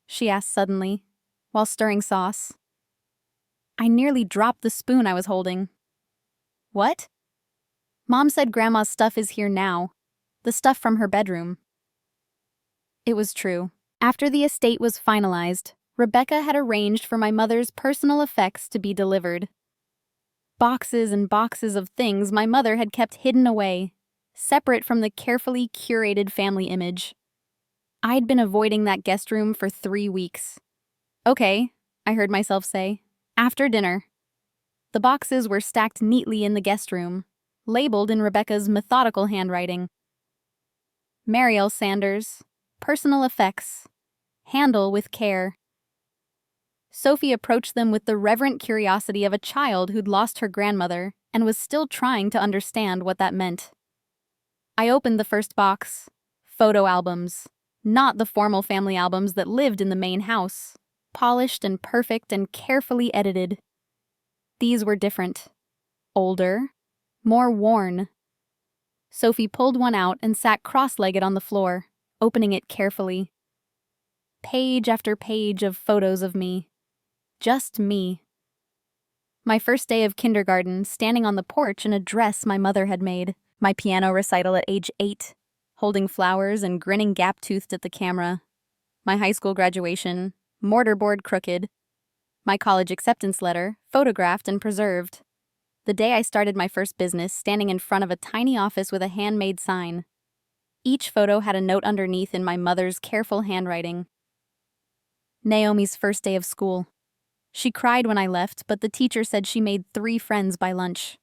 She asked suddenly, while stirring sauce. I nearly dropped the spoon I was holding. What? Mom said Grandma's stuff is here now, the stuff from her bedroom. It was true. After the estate was finalized, Rebecca had arranged for my mother's personal effects to be delivered. Boxes and boxes of things my mother had kept hidden away, separate from the carefully curated family image. I'd been avoiding that guest room for 3 weeks. Okay, I heard myself say, after dinner. The boxes were stacked neatly in the guest room, labeled in Rebecca's methodical handwriting. Mariel Sanders, personal effects, handle with care. Sophie approached them with the reverent curiosity of a child who'd lost her grandmother and was still trying to understand what that meant. I opened the first box. Photo albums. Not the formal family albums that lived in the main house. Polished and perfect and carefully edited. These were different. Older. More worn. Sophie pulled one out and sat cross-legged on the floor, opening it carefully. Page after page of photos of me. Just me. My first day of kindergarten, standing on the porch in a dress my mother had made. My piano recital at age 8, holding flowers and grinning gap-toothed at the camera. My high school graduation, mortarboard crooked. My college acceptance letter, photographed and preserved. the day I started my first business, standing in front of a tiny office with a handmade sign. Each photo had a note underneath in my mother's careful handwriting. Naomi's first day of school. She cried when I left, but the teacher said she made 3 friends by lunch.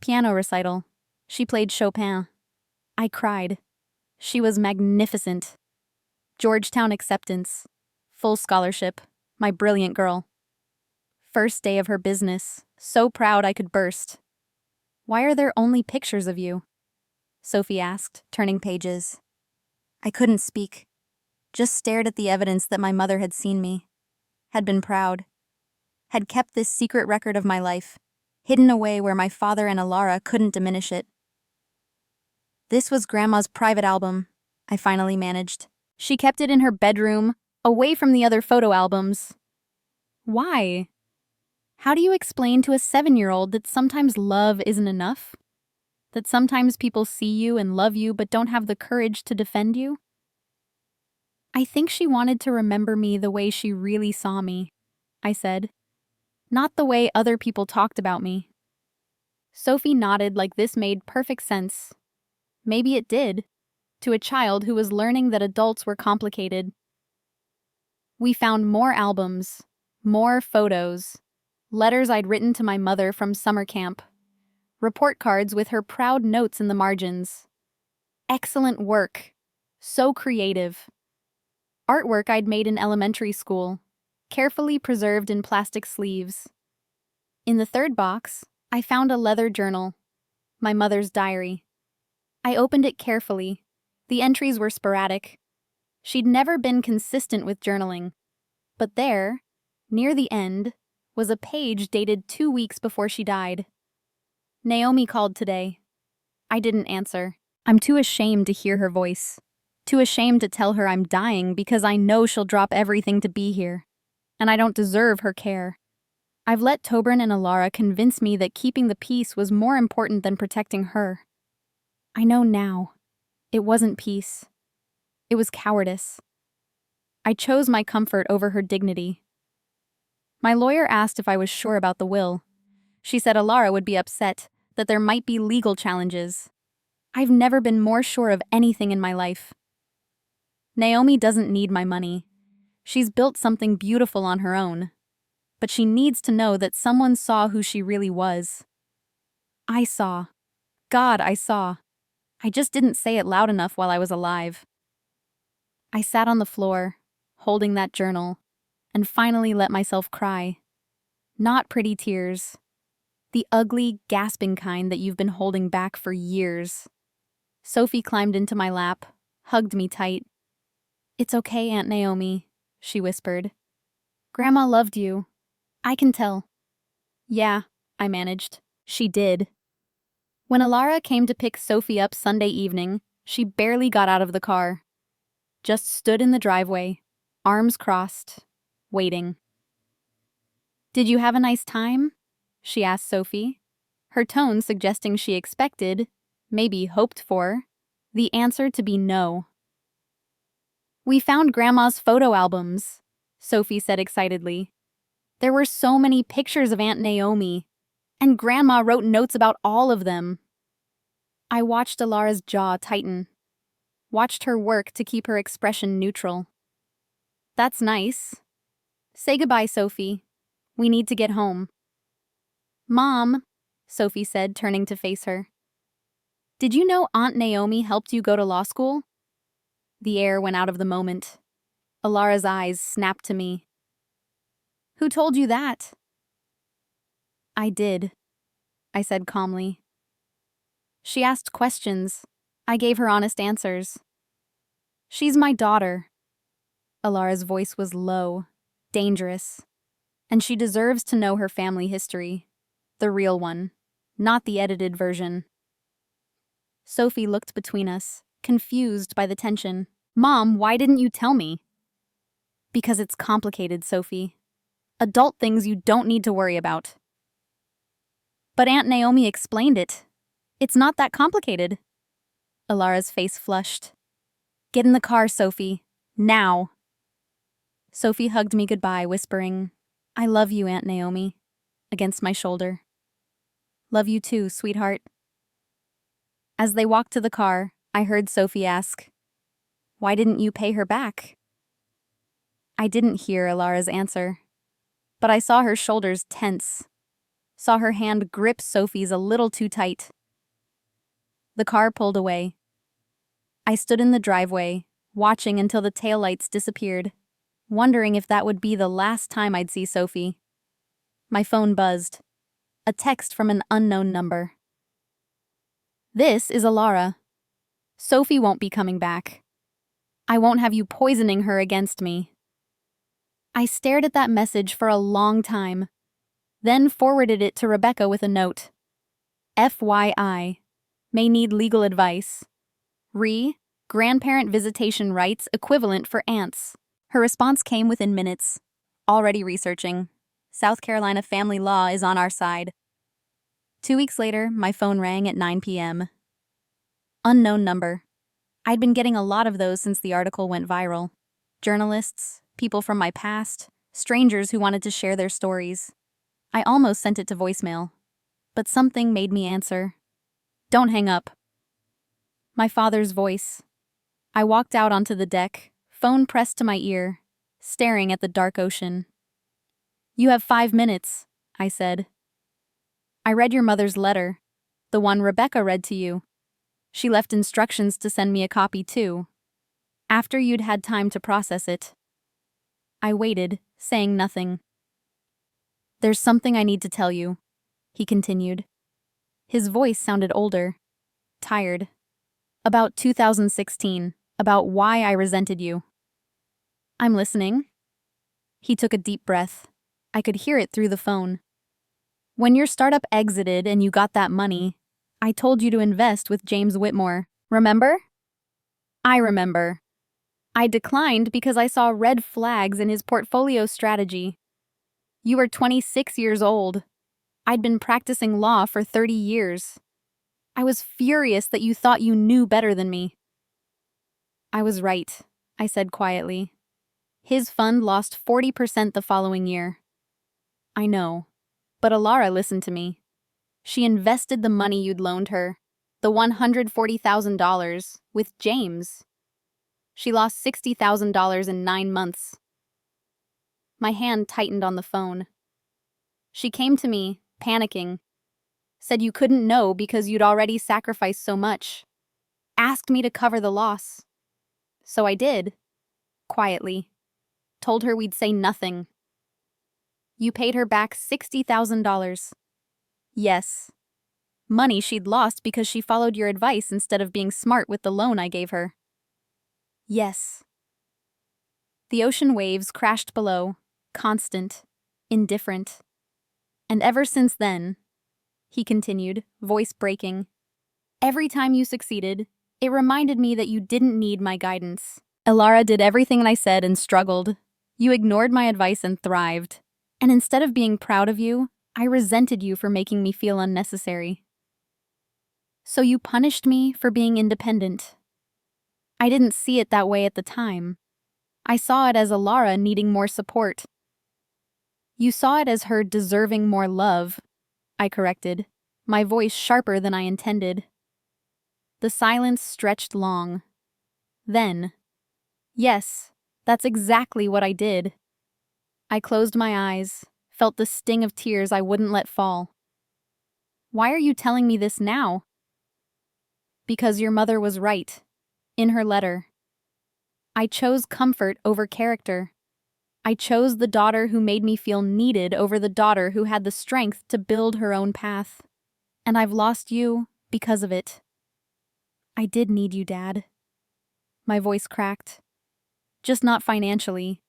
Piano recital. She played Chopin. I cried. She was magnificent. Georgetown acceptance. Full scholarship. My brilliant girl. First day of her business. So proud I could burst. Why are there only pictures of you? Sophie asked, turning pages. I couldn't speak. Just stared at the evidence that my mother had seen me. Had been proud. Had kept this secret record of my life, hidden away where my father and Alara couldn't diminish it. This was Grandma's private album, I finally managed. She kept it in her bedroom, away from the other photo albums. Why? How do you explain to a 7-year-old that sometimes love isn't enough? That sometimes people see you and love you but don't have the courage to defend you? I think she wanted to remember me the way she really saw me, I said. Not the way other people talked about me. Sophie nodded like this made perfect sense. Maybe it did, to a child who was learning that adults were complicated. We found more albums, more photos, letters I'd written to my mother from summer camp, report cards with her proud notes in the margins. Excellent work. So creative. Artwork I'd made in elementary school, carefully preserved in plastic sleeves. In the third box, I found a leather journal, my mother's diary. I opened it carefully. The entries were sporadic. She'd never been consistent with journaling. But there, near the end, was a page dated 2 weeks before she died. Naomi called today. I didn't answer. I'm too ashamed to hear her voice. Too ashamed to tell her I'm dying because I know she'll drop everything to be here. And I don't deserve her care. I've let Tobrin and Alara convince me that keeping the peace was more important than protecting her. I know now. It wasn't peace. It was cowardice. I chose my comfort over her dignity. My lawyer asked if I was sure about the will. She said Alara would be upset, that there might be legal challenges. I've never been more sure of anything in my life. Naomi doesn't need my money. She's built something beautiful on her own. But she needs to know that someone saw who she really was. I saw. God, I saw. I just didn't say it loud enough while I was alive. I sat on the floor, holding that journal, and finally let myself cry. Not pretty tears. The ugly, gasping kind that you've been holding back for years. Sophie climbed into my lap, hugged me tight. It's okay, Aunt Naomi, she whispered. Grandma loved you. I can tell. Yeah, I managed. She did. When Alara came to pick Sophie up Sunday evening, she barely got out of the car. Just stood in the driveway, arms crossed, waiting. Did you have a nice time? She asked Sophie, her tone suggesting she expected, maybe hoped for, the answer to be no. We found Grandma's photo albums, Sophie said excitedly. There were so many pictures of Aunt Naomi, and Grandma wrote notes about all of them. I watched Alara's jaw tighten, watched her work to keep her expression neutral. That's nice. Say goodbye, Sophie. We need to get home. Mom, Sophie said, turning to face her. Did you know Aunt Naomi helped you go to law school? The air went out of the moment. Alara's eyes snapped to me. Who told you that? I did, I said calmly. She asked questions. I gave her honest answers. She's my daughter. Alara's voice was low, dangerous, and she deserves to know her family history, the real one, not the edited version. Sophie looked between us, confused by the tension. Mom, why didn't you tell me? Because it's complicated, Sophie. Adult things you don't need to worry about. But Aunt Naomi explained it. It's not that complicated. Alara's face flushed. Get in the car, Sophie. Now. Sophie hugged me goodbye, whispering, I love you, Aunt Naomi, against my shoulder. Love you too, sweetheart. As they walked to the car, I heard Sophie ask, "Why didn't you pay her back?" I didn't hear Alara's answer, but I saw her shoulders tense, saw her hand grip Sophie's a little too tight. The car pulled away. I stood in the driveway, watching until the taillights disappeared, wondering if that would be the last time I'd see Sophie. My phone buzzed. A text from an unknown number. "This is Alara. Sophie won't be coming back. I won't have you poisoning her against me." I stared at that message for a long time, then forwarded it to Rebecca with a note. FYI. May need legal advice. Grandparent visitation rights equivalent for aunts. Her response came within minutes. Already researching. South Carolina family law is on our side. 2 weeks later, my phone rang at 9 p.m. Unknown number. I'd been getting a lot of those since the article went viral. Journalists, people from my past, strangers who wanted to share their stories. I almost sent it to voicemail, but something made me answer. "Don't hang up." My father's voice. I walked out onto the deck, phone pressed to my ear, staring at the dark ocean. "You have 5 minutes," I said. "I read your mother's letter, the one Rebecca read to you. She left instructions to send me a copy too, after you'd had time to process it." I waited, saying nothing. "There's something I need to tell you," he continued. His voice sounded older, tired. "About 2016, about why I resented you." "I'm listening." He took a deep breath. I could hear it through the phone. "When your startup exited and you got that money, I told you to invest with James Whitmore. Remember?" "I remember." "I declined because I saw red flags in his portfolio strategy. You were 26 years old. I'd been practicing law for 30 years. I was furious that you thought you knew better than me." "I was right," I said quietly. "His fund lost 40% the following year." "I know, but Alara listened to me. She invested the money you'd loaned her, the $140,000, with James. She lost $60,000 in 9 months." My hand tightened on the phone. She came to me, panicking. Said you couldn't know because you'd already sacrificed so much. Asked me to cover the loss. So I did. Quietly. Told her we'd say nothing. "You paid her back $60,000. "Yes. Money she'd lost because she followed your advice instead of being smart with the loan I gave her." "Yes." The ocean waves crashed below, constant, indifferent. "And ever since then," he continued, voice breaking, "every time you succeeded, it reminded me that you didn't need my guidance. Alara did everything I said and struggled. You ignored my advice and thrived. And instead of being proud of you, I resented you for making me feel unnecessary. So you punished me for being independent. I didn't see it that way at the time. I saw it as Alara needing more support. You saw it as her deserving more love," I corrected, my voice sharper than I intended. The silence stretched long. Then, "Yes, that's exactly what I did." I closed my eyes, felt the sting of tears I wouldn't let fall. "Why are you telling me this now?" "Because your mother was right. In her letter. I chose comfort over character. I chose the daughter who made me feel needed over the daughter who had the strength to build her own path. And I've lost you because of it." "I did need you, Dad." My voice cracked. "Just not financially.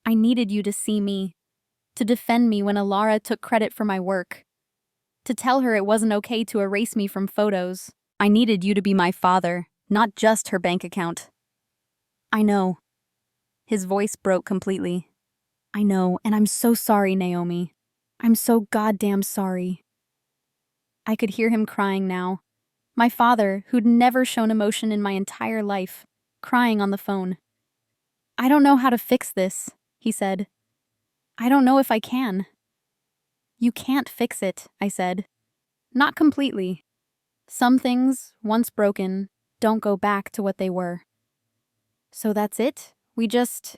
I needed you to see me, to defend me when Alara took credit for my work, to tell her it wasn't okay to erase me from photos. I needed you to be my father, not just her bank account." "I know." His voice broke completely. "I know, and I'm so sorry, Naomi. I'm so goddamn sorry." I could hear him crying now. My father, who'd never shown emotion in my entire life, crying on the phone. "I don't know how to fix this," he said. "I don't know if I can." "You can't fix it," I said. Not completely. Some things, once broken, don't go back to what they were. So that's it? We just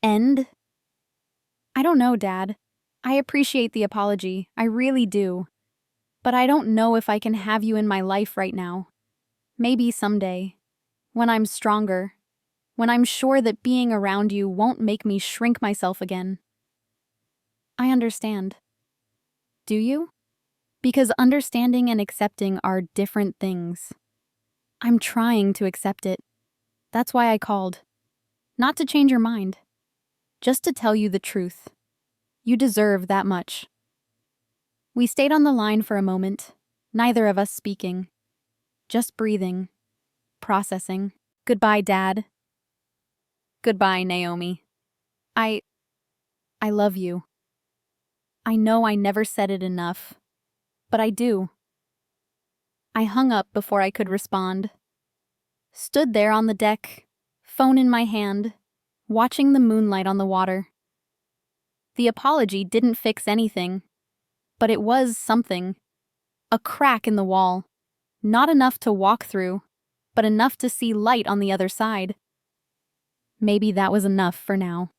end? I don't know, Dad. I appreciate the apology. I really do. But I don't know if I can have you in my life right now. Maybe someday. When I'm stronger. When I'm sure that being around you won't make me shrink myself again. I understand. Do you? Because understanding and accepting are different things. I'm trying to accept it. That's why I called. Not to change your mind. Just to tell you the truth. You deserve that much. We stayed on the line for a moment, neither of us speaking. Just breathing. Processing. Goodbye, Dad. Goodbye, Naomi. I love you. I know I never said it enough, but I do. I hung up before I could respond. Stood there on the deck, phone in my hand, watching the moonlight on the water. The apology didn't fix anything, but it was something. A crack in the wall. Not enough to walk through, but enough to see light on the other side. Maybe that was enough for now.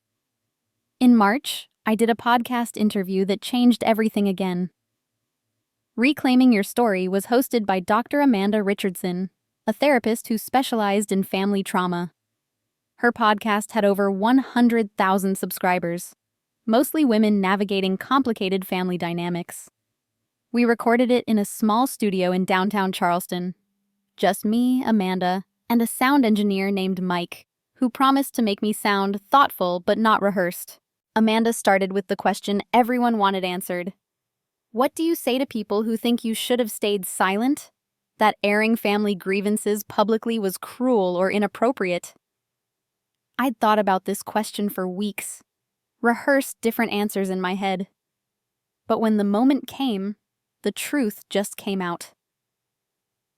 In March, I did a podcast interview that changed everything again. Reclaiming Your Story was hosted by Dr. Amanda Richardson, a therapist who specialized in family trauma. Her podcast had over 100,000 subscribers, mostly women navigating complicated family dynamics. We recorded it in a small studio in downtown Charleston. Just me, Amanda, and a sound engineer named Mike, who promised to make me sound thoughtful but not rehearsed. Amanda started with the question everyone wanted answered. What do you say to people who think you should have stayed silent? That airing family grievances publicly was cruel or inappropriate? I'd thought about this question for weeks, rehearsed different answers in my head. But when the moment came, the truth just came out.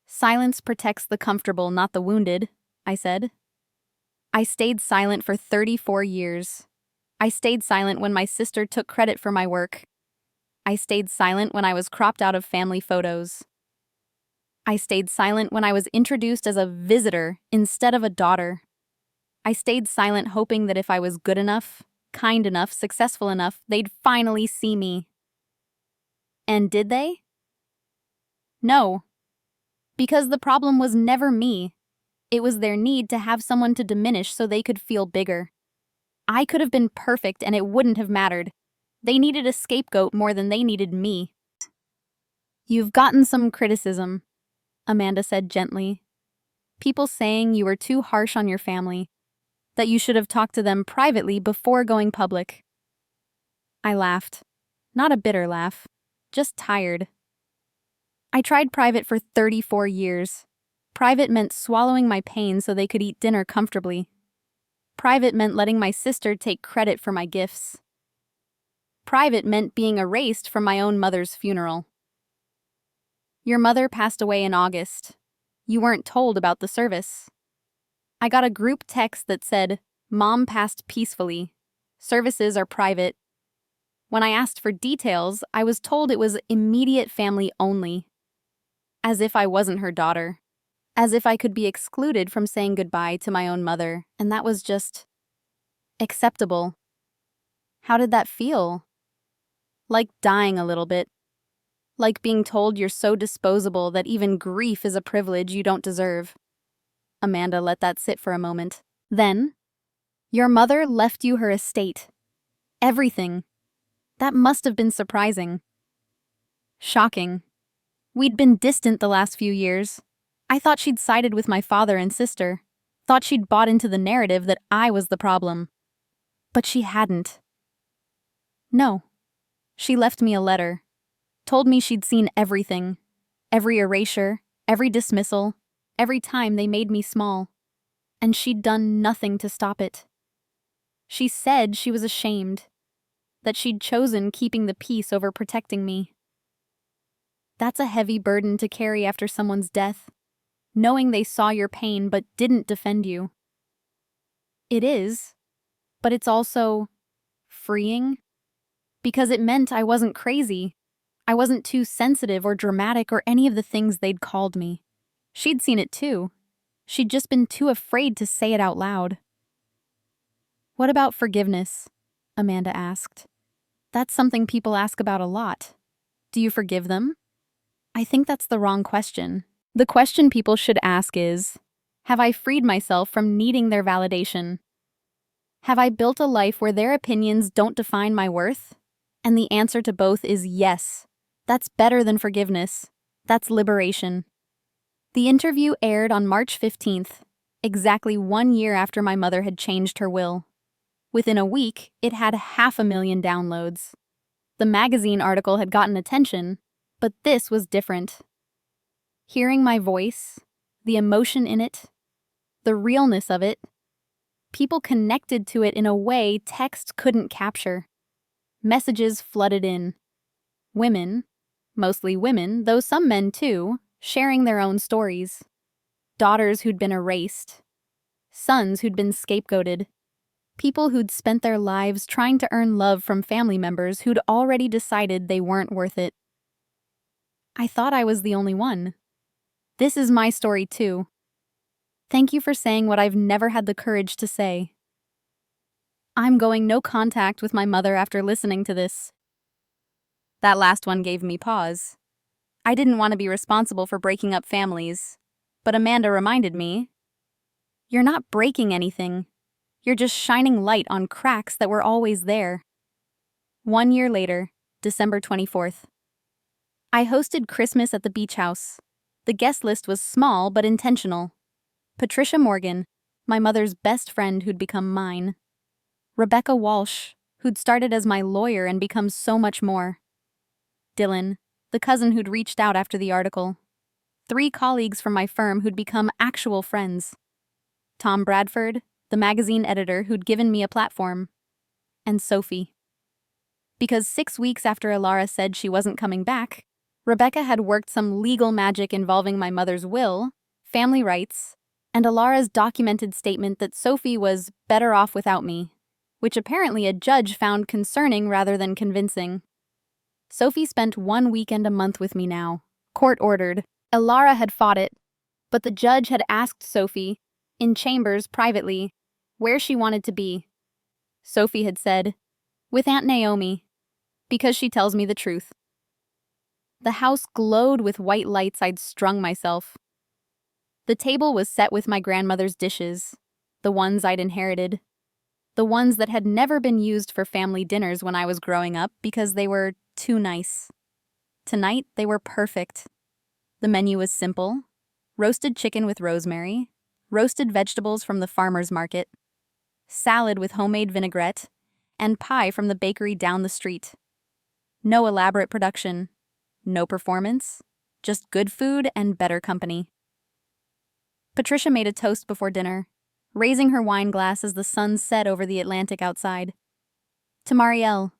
Silence protects the comfortable, not the wounded, I said. I stayed silent for 34 years. I stayed silent when my sister took credit for my work. I stayed silent when I was cropped out of family photos. I stayed silent when I was introduced as a visitor instead of a daughter. I stayed silent hoping that if I was good enough, kind enough, successful enough, they'd finally see me. And did they? No. Because the problem was never me. It was their need to have someone to diminish so they could feel bigger. I could have been perfect and it wouldn't have mattered. They needed a scapegoat more than they needed me. You've gotten some criticism, Amanda said gently. People saying you were too harsh on your family, that you should have talked to them privately before going public. I laughed. Not a bitter laugh, just tired. I tried private for 34 years. Private meant swallowing my pain so they could eat dinner comfortably. Private meant letting my sister take credit for my gifts. Private meant being erased from my own mother's funeral. Your mother passed away in August. You weren't told about the service. I got a group text that said, "Mom passed peacefully. Services are private." When I asked for details, I was told it was immediate family only. As if I wasn't her daughter. As if I could be excluded from saying goodbye to my own mother, and that was just acceptable. How did that feel? Like dying a little bit. Like being told you're so disposable that even grief is a privilege you don't deserve. Amanda let that sit for a moment. Then, your mother left you her estate. Everything. That must have been surprising. Shocking. We'd been distant the last few years. I thought she'd sided with my father and sister. Thought she'd bought into the narrative that I was the problem. But she hadn't. No. She left me a letter. Told me she'd seen everything. Every erasure, every dismissal, every time they made me small. And she'd done nothing to stop it. She said she was ashamed. That she'd chosen keeping the peace over protecting me. That's a heavy burden to carry after someone's death, knowing they saw your pain but didn't defend you. It is, but it's also freeing, because it meant I wasn't crazy. I wasn't too sensitive or dramatic or any of the things they'd called me. She'd seen it too. She'd just been too afraid to say it out loud. "What about forgiveness?" Amanda asked. "That's something people ask about a lot. Do you forgive them?" I think that's the wrong question. The question people should ask is, have I freed myself from needing their validation? Have I built a life where their opinions don't define my worth? And the answer to both is yes. That's better than forgiveness. That's liberation. The interview aired on March 15th, exactly 1 year after my mother had changed her will. Within a week, it had 500,000 downloads. The magazine article had gotten attention, but this was different. Hearing my voice, the emotion in it, the realness of it, people connected to it in a way text couldn't capture. Messages flooded in. Women, mostly women, though some men too, sharing their own stories. Daughters who'd been erased. Sons who'd been scapegoated. People who'd spent their lives trying to earn love from family members who'd already decided they weren't worth it. I thought I was the only one. This is my story too. Thank you for saying what I've never had the courage to say. I'm going no contact with my mother after listening to this. That last one gave me pause. I didn't want to be responsible for breaking up families, but Amanda reminded me, you're not breaking anything. You're just shining light on cracks that were always there. 1 year later, December 24th. I hosted Christmas at the beach house. The guest list was small but intentional. Patricia Morgan, my mother's best friend who'd become mine. Rebecca Walsh, who'd started as my lawyer and become so much more. Dylan, the cousin who'd reached out after the article. 3 colleagues from my firm who'd become actual friends. Tom Bradford, the magazine editor who'd given me a platform. And Sophie. Because 6 weeks after Alara said she wasn't coming back, Rebecca had worked some legal magic involving my mother's will, family rights, and Alara's documented statement that Sophie was better off without me, which apparently a judge found concerning rather than convincing. Sophie spent 1 weekend a month with me now, court-ordered. Alara had fought it, but the judge had asked Sophie, in chambers privately, where she wanted to be. Sophie had said, with Aunt Naomi, because she tells me the truth. The house glowed with white lights I'd strung myself. The table was set with my grandmother's dishes, the ones I'd inherited, the ones that had never been used for family dinners when I was growing up because they were too nice. Tonight, they were perfect. The menu was simple: roasted chicken with rosemary, roasted vegetables from the farmer's market, salad with homemade vinaigrette, and pie from the bakery down the street. No elaborate production, no performance, just good food and better company. Patricia made a toast before dinner, raising her wine glass as the sun set over the Atlantic outside. "To Marielle,"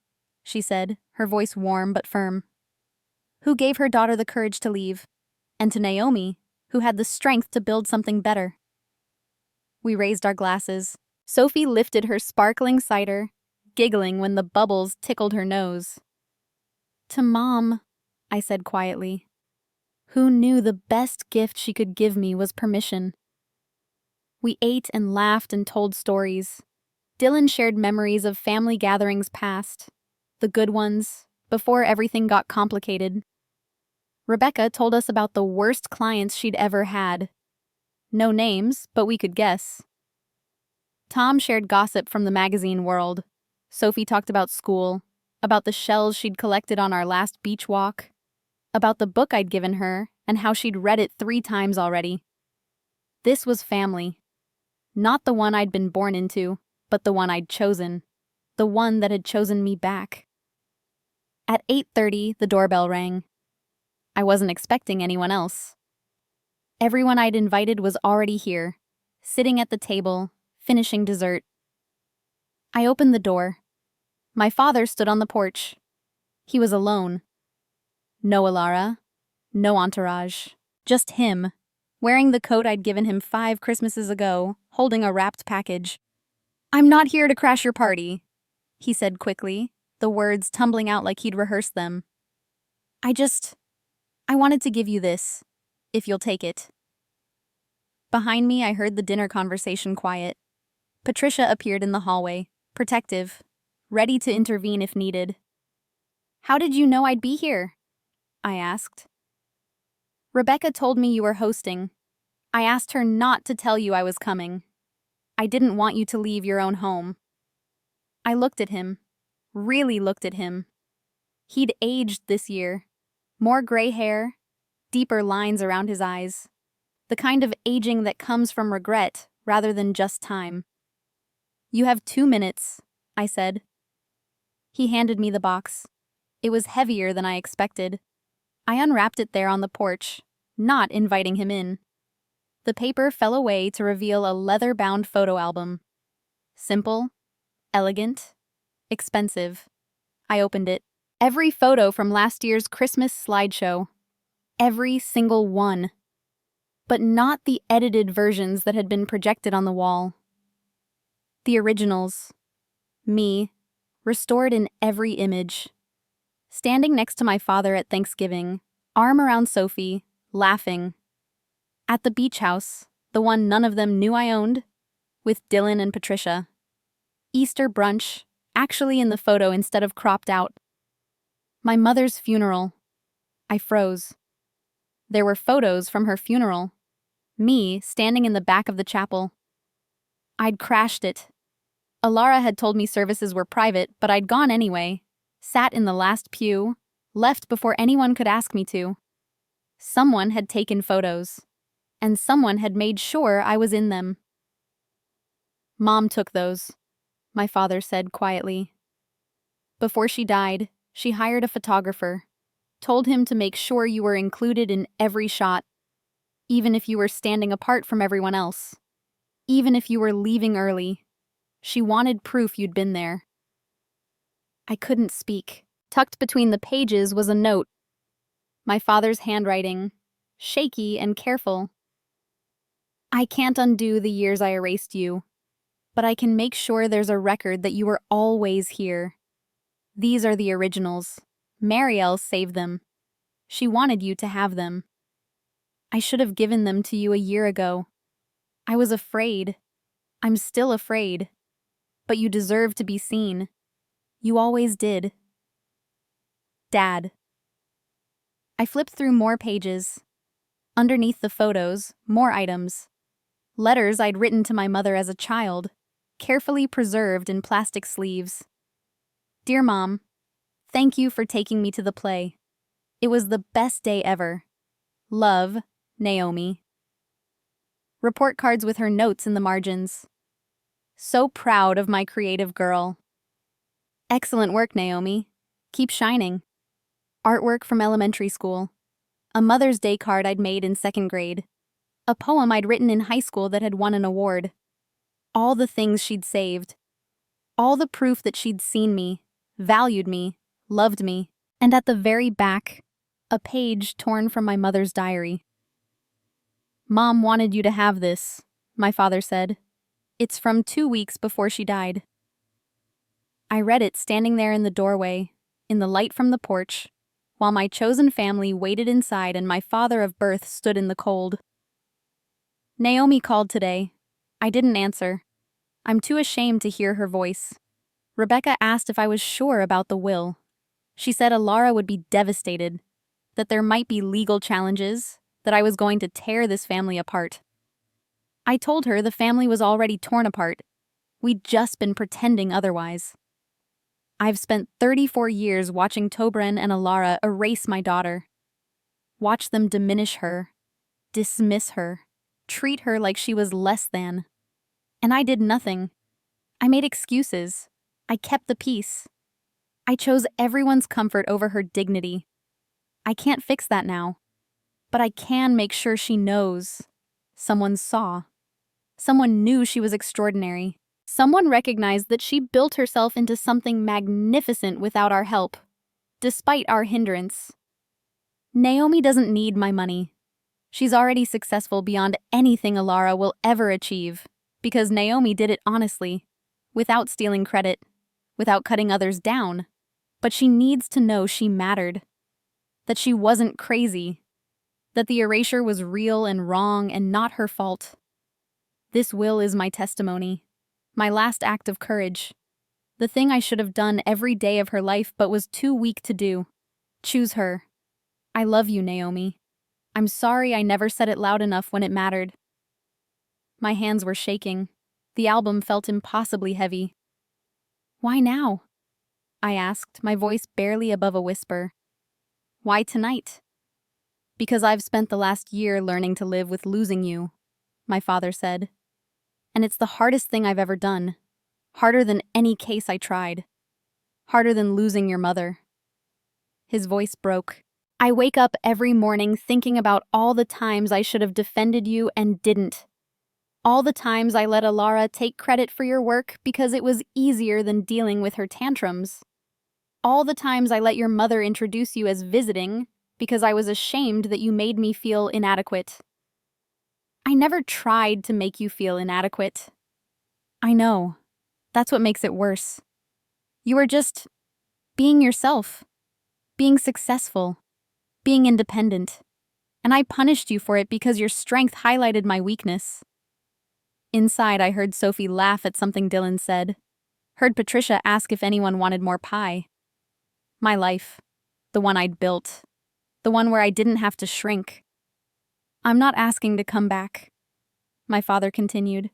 she said, her voice warm but firm, who gave her daughter the courage to leave, and to Naomi, who had the strength to build something better. We raised our glasses. Sophie lifted her sparkling cider, giggling when the bubbles tickled her nose. "To Mom," I said quietly, who knew the best gift she could give me was permission. We ate and laughed and told stories. Dylan shared memories of family gatherings past, the good ones, before everything got complicated. Rebecca told us about the worst clients she'd ever had. No names, but we could guess. Tom shared gossip from the magazine world. Sophie talked about school, about the shells she'd collected on our last beach walk, about the book I'd given her and how she'd read it 3 times already. This was family. Not the one I'd been born into, but the one I'd chosen. The one that had chosen me back. At 8:30, the doorbell rang. I wasn't expecting anyone else. Everyone I'd invited was already here, sitting at the table, finishing dessert. I opened the door. My father stood on the porch. He was alone. No Alara, no entourage, just him, wearing the coat I'd given him 5 Christmases ago, holding a wrapped package. "I'm not here to crash your party," he said quickly, the words tumbling out like he'd rehearsed them. I wanted to give you this, if you'll take it." Behind me, I heard the dinner conversation quiet. Patricia appeared in the hallway, protective, ready to intervene if needed. "How did you know I'd be here?" I asked. "Rebecca told me you were hosting. I asked her not to tell you I was coming. I didn't want you to leave your own home." I looked at him, really looked at him. He'd aged this year. More gray hair, deeper lines around his eyes. The kind of aging that comes from regret rather than just time. "You have 2 minutes," I said. He handed me the box. It was heavier than I expected. I unwrapped it there on the porch, not inviting him in. The paper fell away to reveal a leather-bound photo album. Simple, elegant, expensive. I opened it. Every photo from last year's Christmas slideshow. Every single one. But not the edited versions that had been projected on the wall. The originals. Me, restored in every image. Standing next to my father at Thanksgiving, arm around Sophie, laughing. At the beach house, the one none of them knew I owned, with Dylan and Patricia. Easter brunch, actually in the photo instead of cropped out. My mother's funeral. I froze. There were photos from her funeral. Me standing in the back of the chapel. I'd crashed it. Alara had told me services were private, but I'd gone anyway. Sat in the last pew, left before anyone could ask me to. Someone had taken photos, and someone had made sure I was in them. "Mom took those," my father said quietly. "Before she died, she hired a photographer, told him to make sure you were included in every shot, even if you were standing apart from everyone else, even if you were leaving early. She wanted proof you'd been there." I couldn't speak. Tucked between the pages was a note. My father's handwriting, shaky and careful. "I can't undo the years I erased you, but I can make sure there's a record that you were always here. These are the originals. Marielle saved them. She wanted you to have them. I should have given them to you a year ago. I was afraid. I'm still afraid. But you deserve to be seen. You always did. Dad." I flipped through more pages. Underneath the photos, more items. Letters I'd written to my mother as a child, carefully preserved in plastic sleeves. "Dear Mom, thank you for taking me to the play. It was the best day ever. Love, Naomi." Report cards with her notes in the margins. "So proud of my creative girl. Excellent work, Naomi. Keep shining." Artwork from elementary school. A Mother's Day card I'd made in 2nd grade. A poem I'd written in high school that had won an award. All the things she'd saved. All the proof that she'd seen me, valued me, loved me. And at the very back, a page torn from my mother's diary. "Mom wanted you to have this," my father said. "It's from 2 weeks before she died." I read it standing there in the doorway, in the light from the porch, while my chosen family waited inside and my father of birth stood in the cold. Naomi called today. I didn't answer. I'm too ashamed to hear her voice. Rebecca asked if I was sure about the will. She said Alara would be devastated, that there might be legal challenges, that I was going to tear this family apart. I told her the family was already torn apart. We'd just been pretending otherwise. I've spent 34 years watching Tobren and Alara erase my daughter. Watch them diminish her, dismiss her, treat her like she was less than. And I did nothing. I made excuses. I kept the peace. I chose everyone's comfort over her dignity. I can't fix that now. But I can make sure she knows. Someone saw. Someone knew she was extraordinary. Someone recognized that she built herself into something magnificent without our help, despite our hindrance. Naomi doesn't need my money. She's already successful beyond anything Alara will ever achieve, because Naomi did it honestly, without stealing credit, without cutting others down. But she needs to know she mattered. that she wasn't crazy, that the erasure was real and wrong and not her fault. This will is my testimony, my last act of courage, the thing I should have done every day of her life but was too weak to do. Choose her. I love you, Naomi. I'm sorry I never said it loud enough when it mattered. My hands were shaking. The album felt impossibly heavy. Why now? I asked, my voice barely above a whisper. Why tonight? Because I've spent the last year learning to live with losing you, my father said. And it's the hardest thing I've ever done. Harder than any case I tried. Harder than losing your mother. His voice broke. I wake up every morning thinking about all the times I should have defended you and didn't. All the times I let Alara take credit for your work because it was easier than dealing with her tantrums. All the times I let your mother introduce you as visiting because I was ashamed that you made me feel inadequate. I never tried to make you feel inadequate. I know. That's what makes it worse. You were just being yourself, being successful, being independent, and I punished you for it because your strength highlighted my weakness. Inside, I heard Sophie laugh at something Dylan said, heard Patricia ask if anyone wanted more pie. My life, the one I'd built, the one where I didn't have to shrink. I'm not asking to come back, my father continued.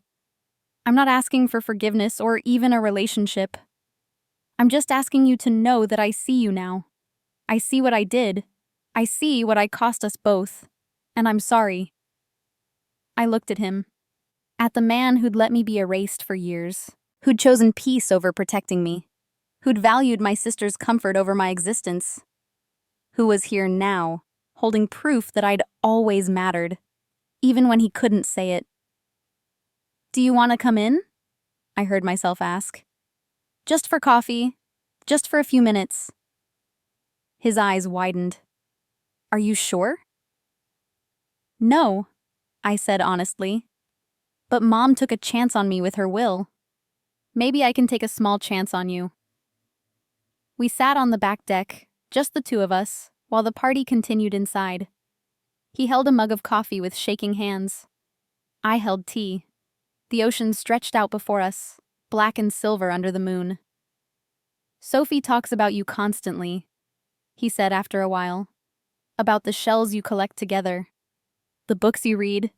I'm not asking for forgiveness or even a relationship. I'm just asking you to know that I see you now. I see what I did. I see what I cost us both. And I'm sorry. I looked at him. At the man who'd let me be erased for years. Who'd chosen peace over protecting me. Who'd valued my sister's comfort over my existence. Who was here now, holding proof that I'd always mattered. Even when he couldn't say it. Do you want to come in? I heard myself ask. Just for coffee. Just for a few minutes. His eyes widened. Are you sure? No, I said honestly. But Mom took a chance on me with her will. Maybe I can take a small chance on you. We sat on the back deck, just the two of us, while the party continued inside. He held a mug of coffee with shaking hands. I held tea. The ocean stretched out before us, black and silver under the moon. Sophie talks about you constantly, he said after a while. About the shells you collect together. The books you read.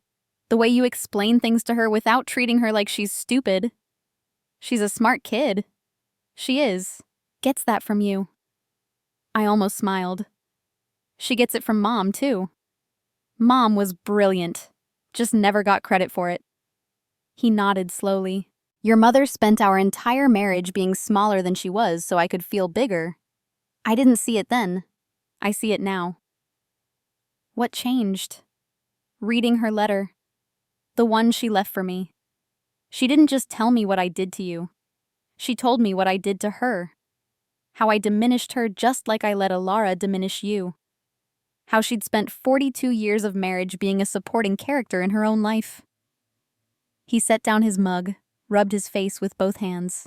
The way you explain things to her without treating her like she's stupid. She's a smart kid. She is. Gets that from you. I almost smiled. She gets it from Mom, too. Mom was brilliant. Just never got credit for it. He nodded slowly. Your mother spent our entire marriage being smaller than she was so I could feel bigger. I didn't see it then. I see it now. What changed? Reading her letter. The one she left for me. She didn't just tell me what I did to you. She told me what I did to her. How I diminished her just like I let Alara diminish you. How she'd spent 42 years of marriage being a supporting character in her own life. He set down his mug, rubbed his face with both hands.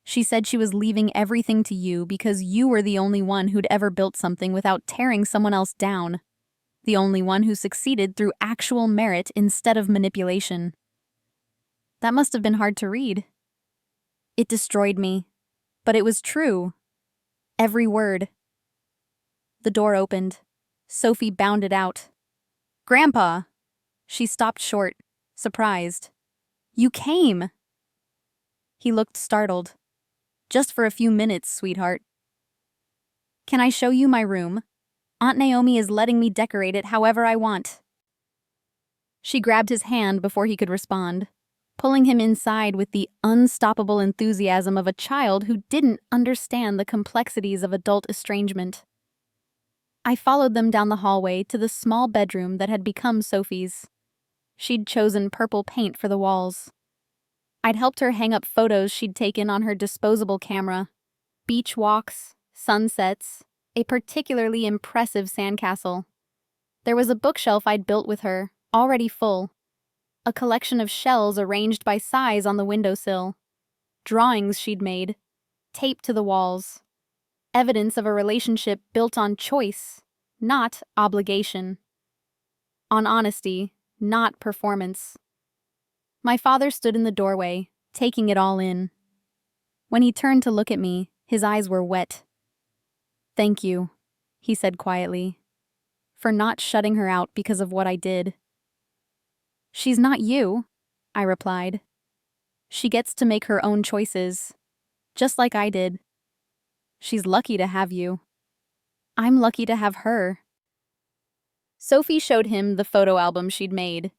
She said she was leaving everything to you because you were the only one who'd ever built something without tearing someone else down. The only one who succeeded through actual merit instead of manipulation. That must have been hard to read. It destroyed me. But it was true. Every word. The door opened. Sophie bounded out. Grandpa! She stopped short, surprised. You came! He looked startled. Just for a few minutes, sweetheart. Can I show you my room? Aunt Naomi is letting me decorate it however I want. She grabbed his hand before he could respond, pulling him inside with the unstoppable enthusiasm of a child who didn't understand the complexities of adult estrangement. I followed them down the hallway to the small bedroom that had become Sophie's. She'd chosen purple paint for the walls. I'd helped her hang up photos she'd taken on her disposable camera. Beach walks, sunsets, a particularly impressive sandcastle. There was a bookshelf I'd built with her, already full. A collection of shells arranged by size on the windowsill. Drawings she'd made, taped to the walls. Evidence of a relationship built on choice, not obligation. On honesty, not performance. My father stood in the doorway, taking it all in. When he turned to look at me, his eyes were wet. "Thank you," he said quietly, "for not shutting her out because of what I did." "She's not you," I replied. "She gets to make her own choices, just like I did. She's lucky to have you. I'm lucky to have her." Sophie showed him the photo album she'd made.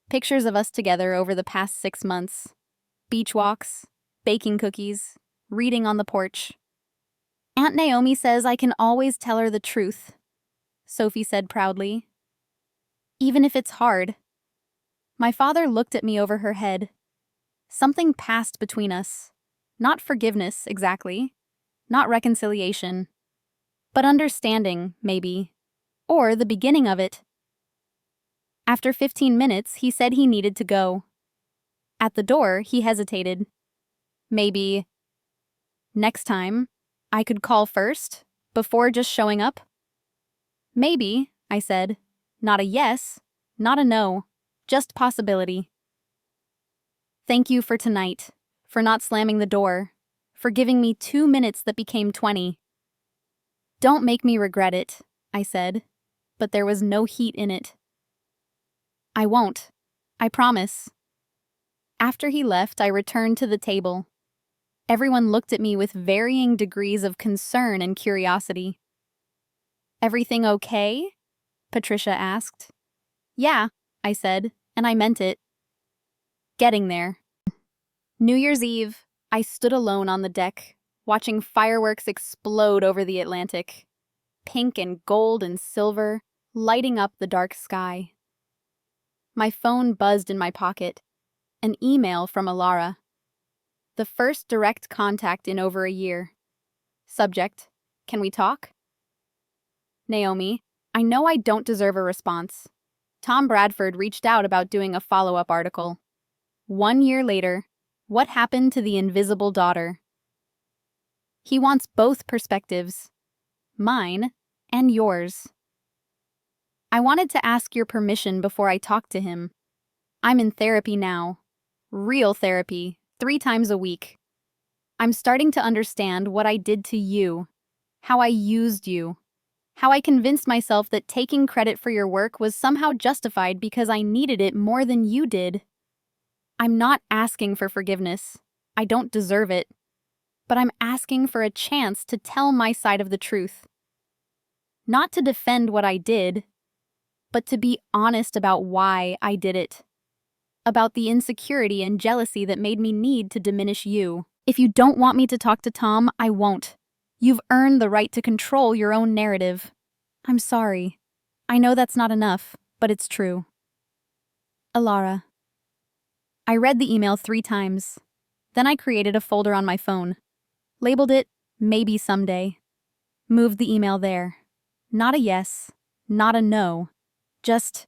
Pictures of us together over the past 6 months. Beach walks, baking cookies, reading on the porch. "Aunt Naomi says I can always tell her the truth," Sophie said proudly. "Even if it's hard." My father looked at me over her head. Something passed between us. Not forgiveness, exactly. Not reconciliation. But understanding, maybe. Or the beginning of it. After 15 minutes, he said he needed to go. At the door, he hesitated. Maybe next time I could call first, before just showing up? "Maybe," I said. Not a yes, not a no, just possibility. "Thank you for tonight, for not slamming the door, for giving me 2 minutes that became 20. Don't make me regret it," I said, but there was no heat in it. "I won't. I promise." After he left, I returned to the table. Everyone looked at me with varying degrees of concern and curiosity. "Everything okay?" Patricia asked. "Yeah," I said, and I meant it. Getting there. New Year's Eve, I stood alone on the deck, watching fireworks explode over the Atlantic. Pink and gold and silver, lighting up the dark sky. My phone buzzed in my pocket. An email from Alara. The first direct contact in over a year. Subject: "Can we talk?" "Naomi, I know I don't deserve a response. Tom Bradford reached out about doing a follow-up article. 1 year later, what happened to the invisible daughter? He wants both perspectives, mine and yours. I wanted to ask your permission before I talked to him. I'm in therapy now. Real therapy, 3 times a week. I'm starting to understand what I did to you, how I used you, how I convinced myself that taking credit for your work was somehow justified because I needed it more than you did. I'm not asking for forgiveness. I don't deserve it. But I'm asking for a chance to tell my side of the truth. Not to defend what I did, but to be honest about why I did it. About the insecurity and jealousy that made me need to diminish you. If you don't want me to talk to Tom, I won't. You've earned the right to control your own narrative. I'm sorry. I know that's not enough, but it's true. Alara." I read the email 3 times. Then I created a folder on my phone. Labeled it, "Maybe Someday." Moved the email there. Not a yes, not a no. Just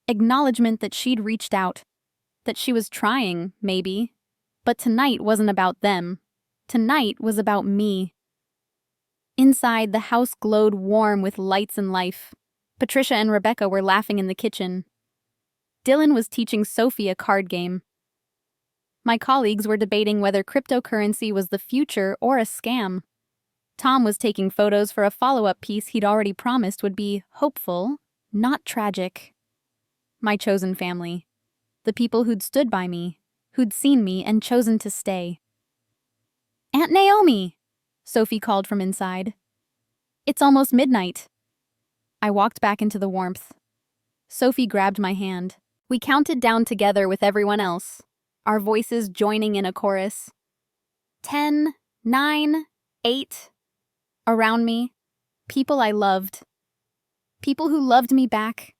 acknowledgement that she'd reached out. That she was trying, maybe. But tonight wasn't about them. Tonight was about me. Inside, the house glowed warm with lights and life. Patricia and Rebecca were laughing in the kitchen. Dylan was teaching Sophie a card game. My colleagues were debating whether cryptocurrency was the future or a scam. Tom was taking photos for a follow-up piece he'd already promised would be hopeful, not tragic. My chosen family. The people who'd stood by me, who'd seen me and chosen to stay. "Aunt Naomi!" Sophie called from inside. "It's almost midnight." I walked back into the warmth. Sophie grabbed my hand. We counted down together with everyone else, our voices joining in a chorus. 10, 9, 8. Around me, people I loved. People who loved me back.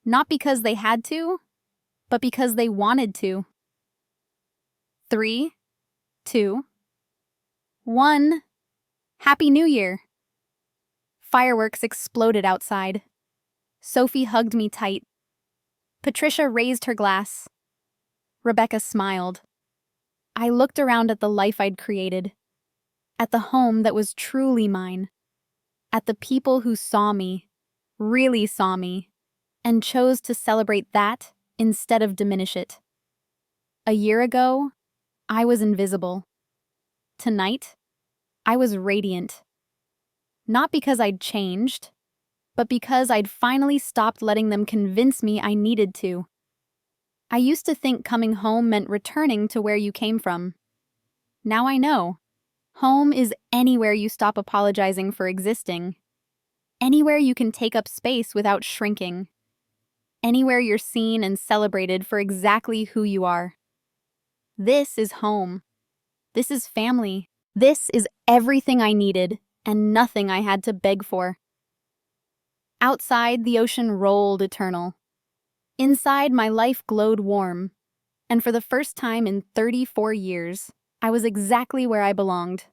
Not because they had to, but because they wanted to. 3, 2, 1. Happy New Year! Fireworks exploded outside. Sophie hugged me tight. Patricia raised her glass. Rebecca smiled. I looked around at the life I'd created. At the home that was truly mine. At the people who saw me, really saw me, and chose to celebrate that instead of diminish it. A year ago, I was invisible. Tonight, I was radiant. Not because I'd changed, but because I'd finally stopped letting them convince me I needed to. I used to think coming home meant returning to where you came from. Now I know. Home is anywhere you stop apologizing for existing. Anywhere you can take up space without shrinking. Anywhere you're seen and celebrated for exactly who you are. This is home. This is family. This is everything I needed and nothing I had to beg for. Outside, the ocean rolled eternal. Inside, my life glowed warm. And for the first time in 34 years, I was exactly where I belonged.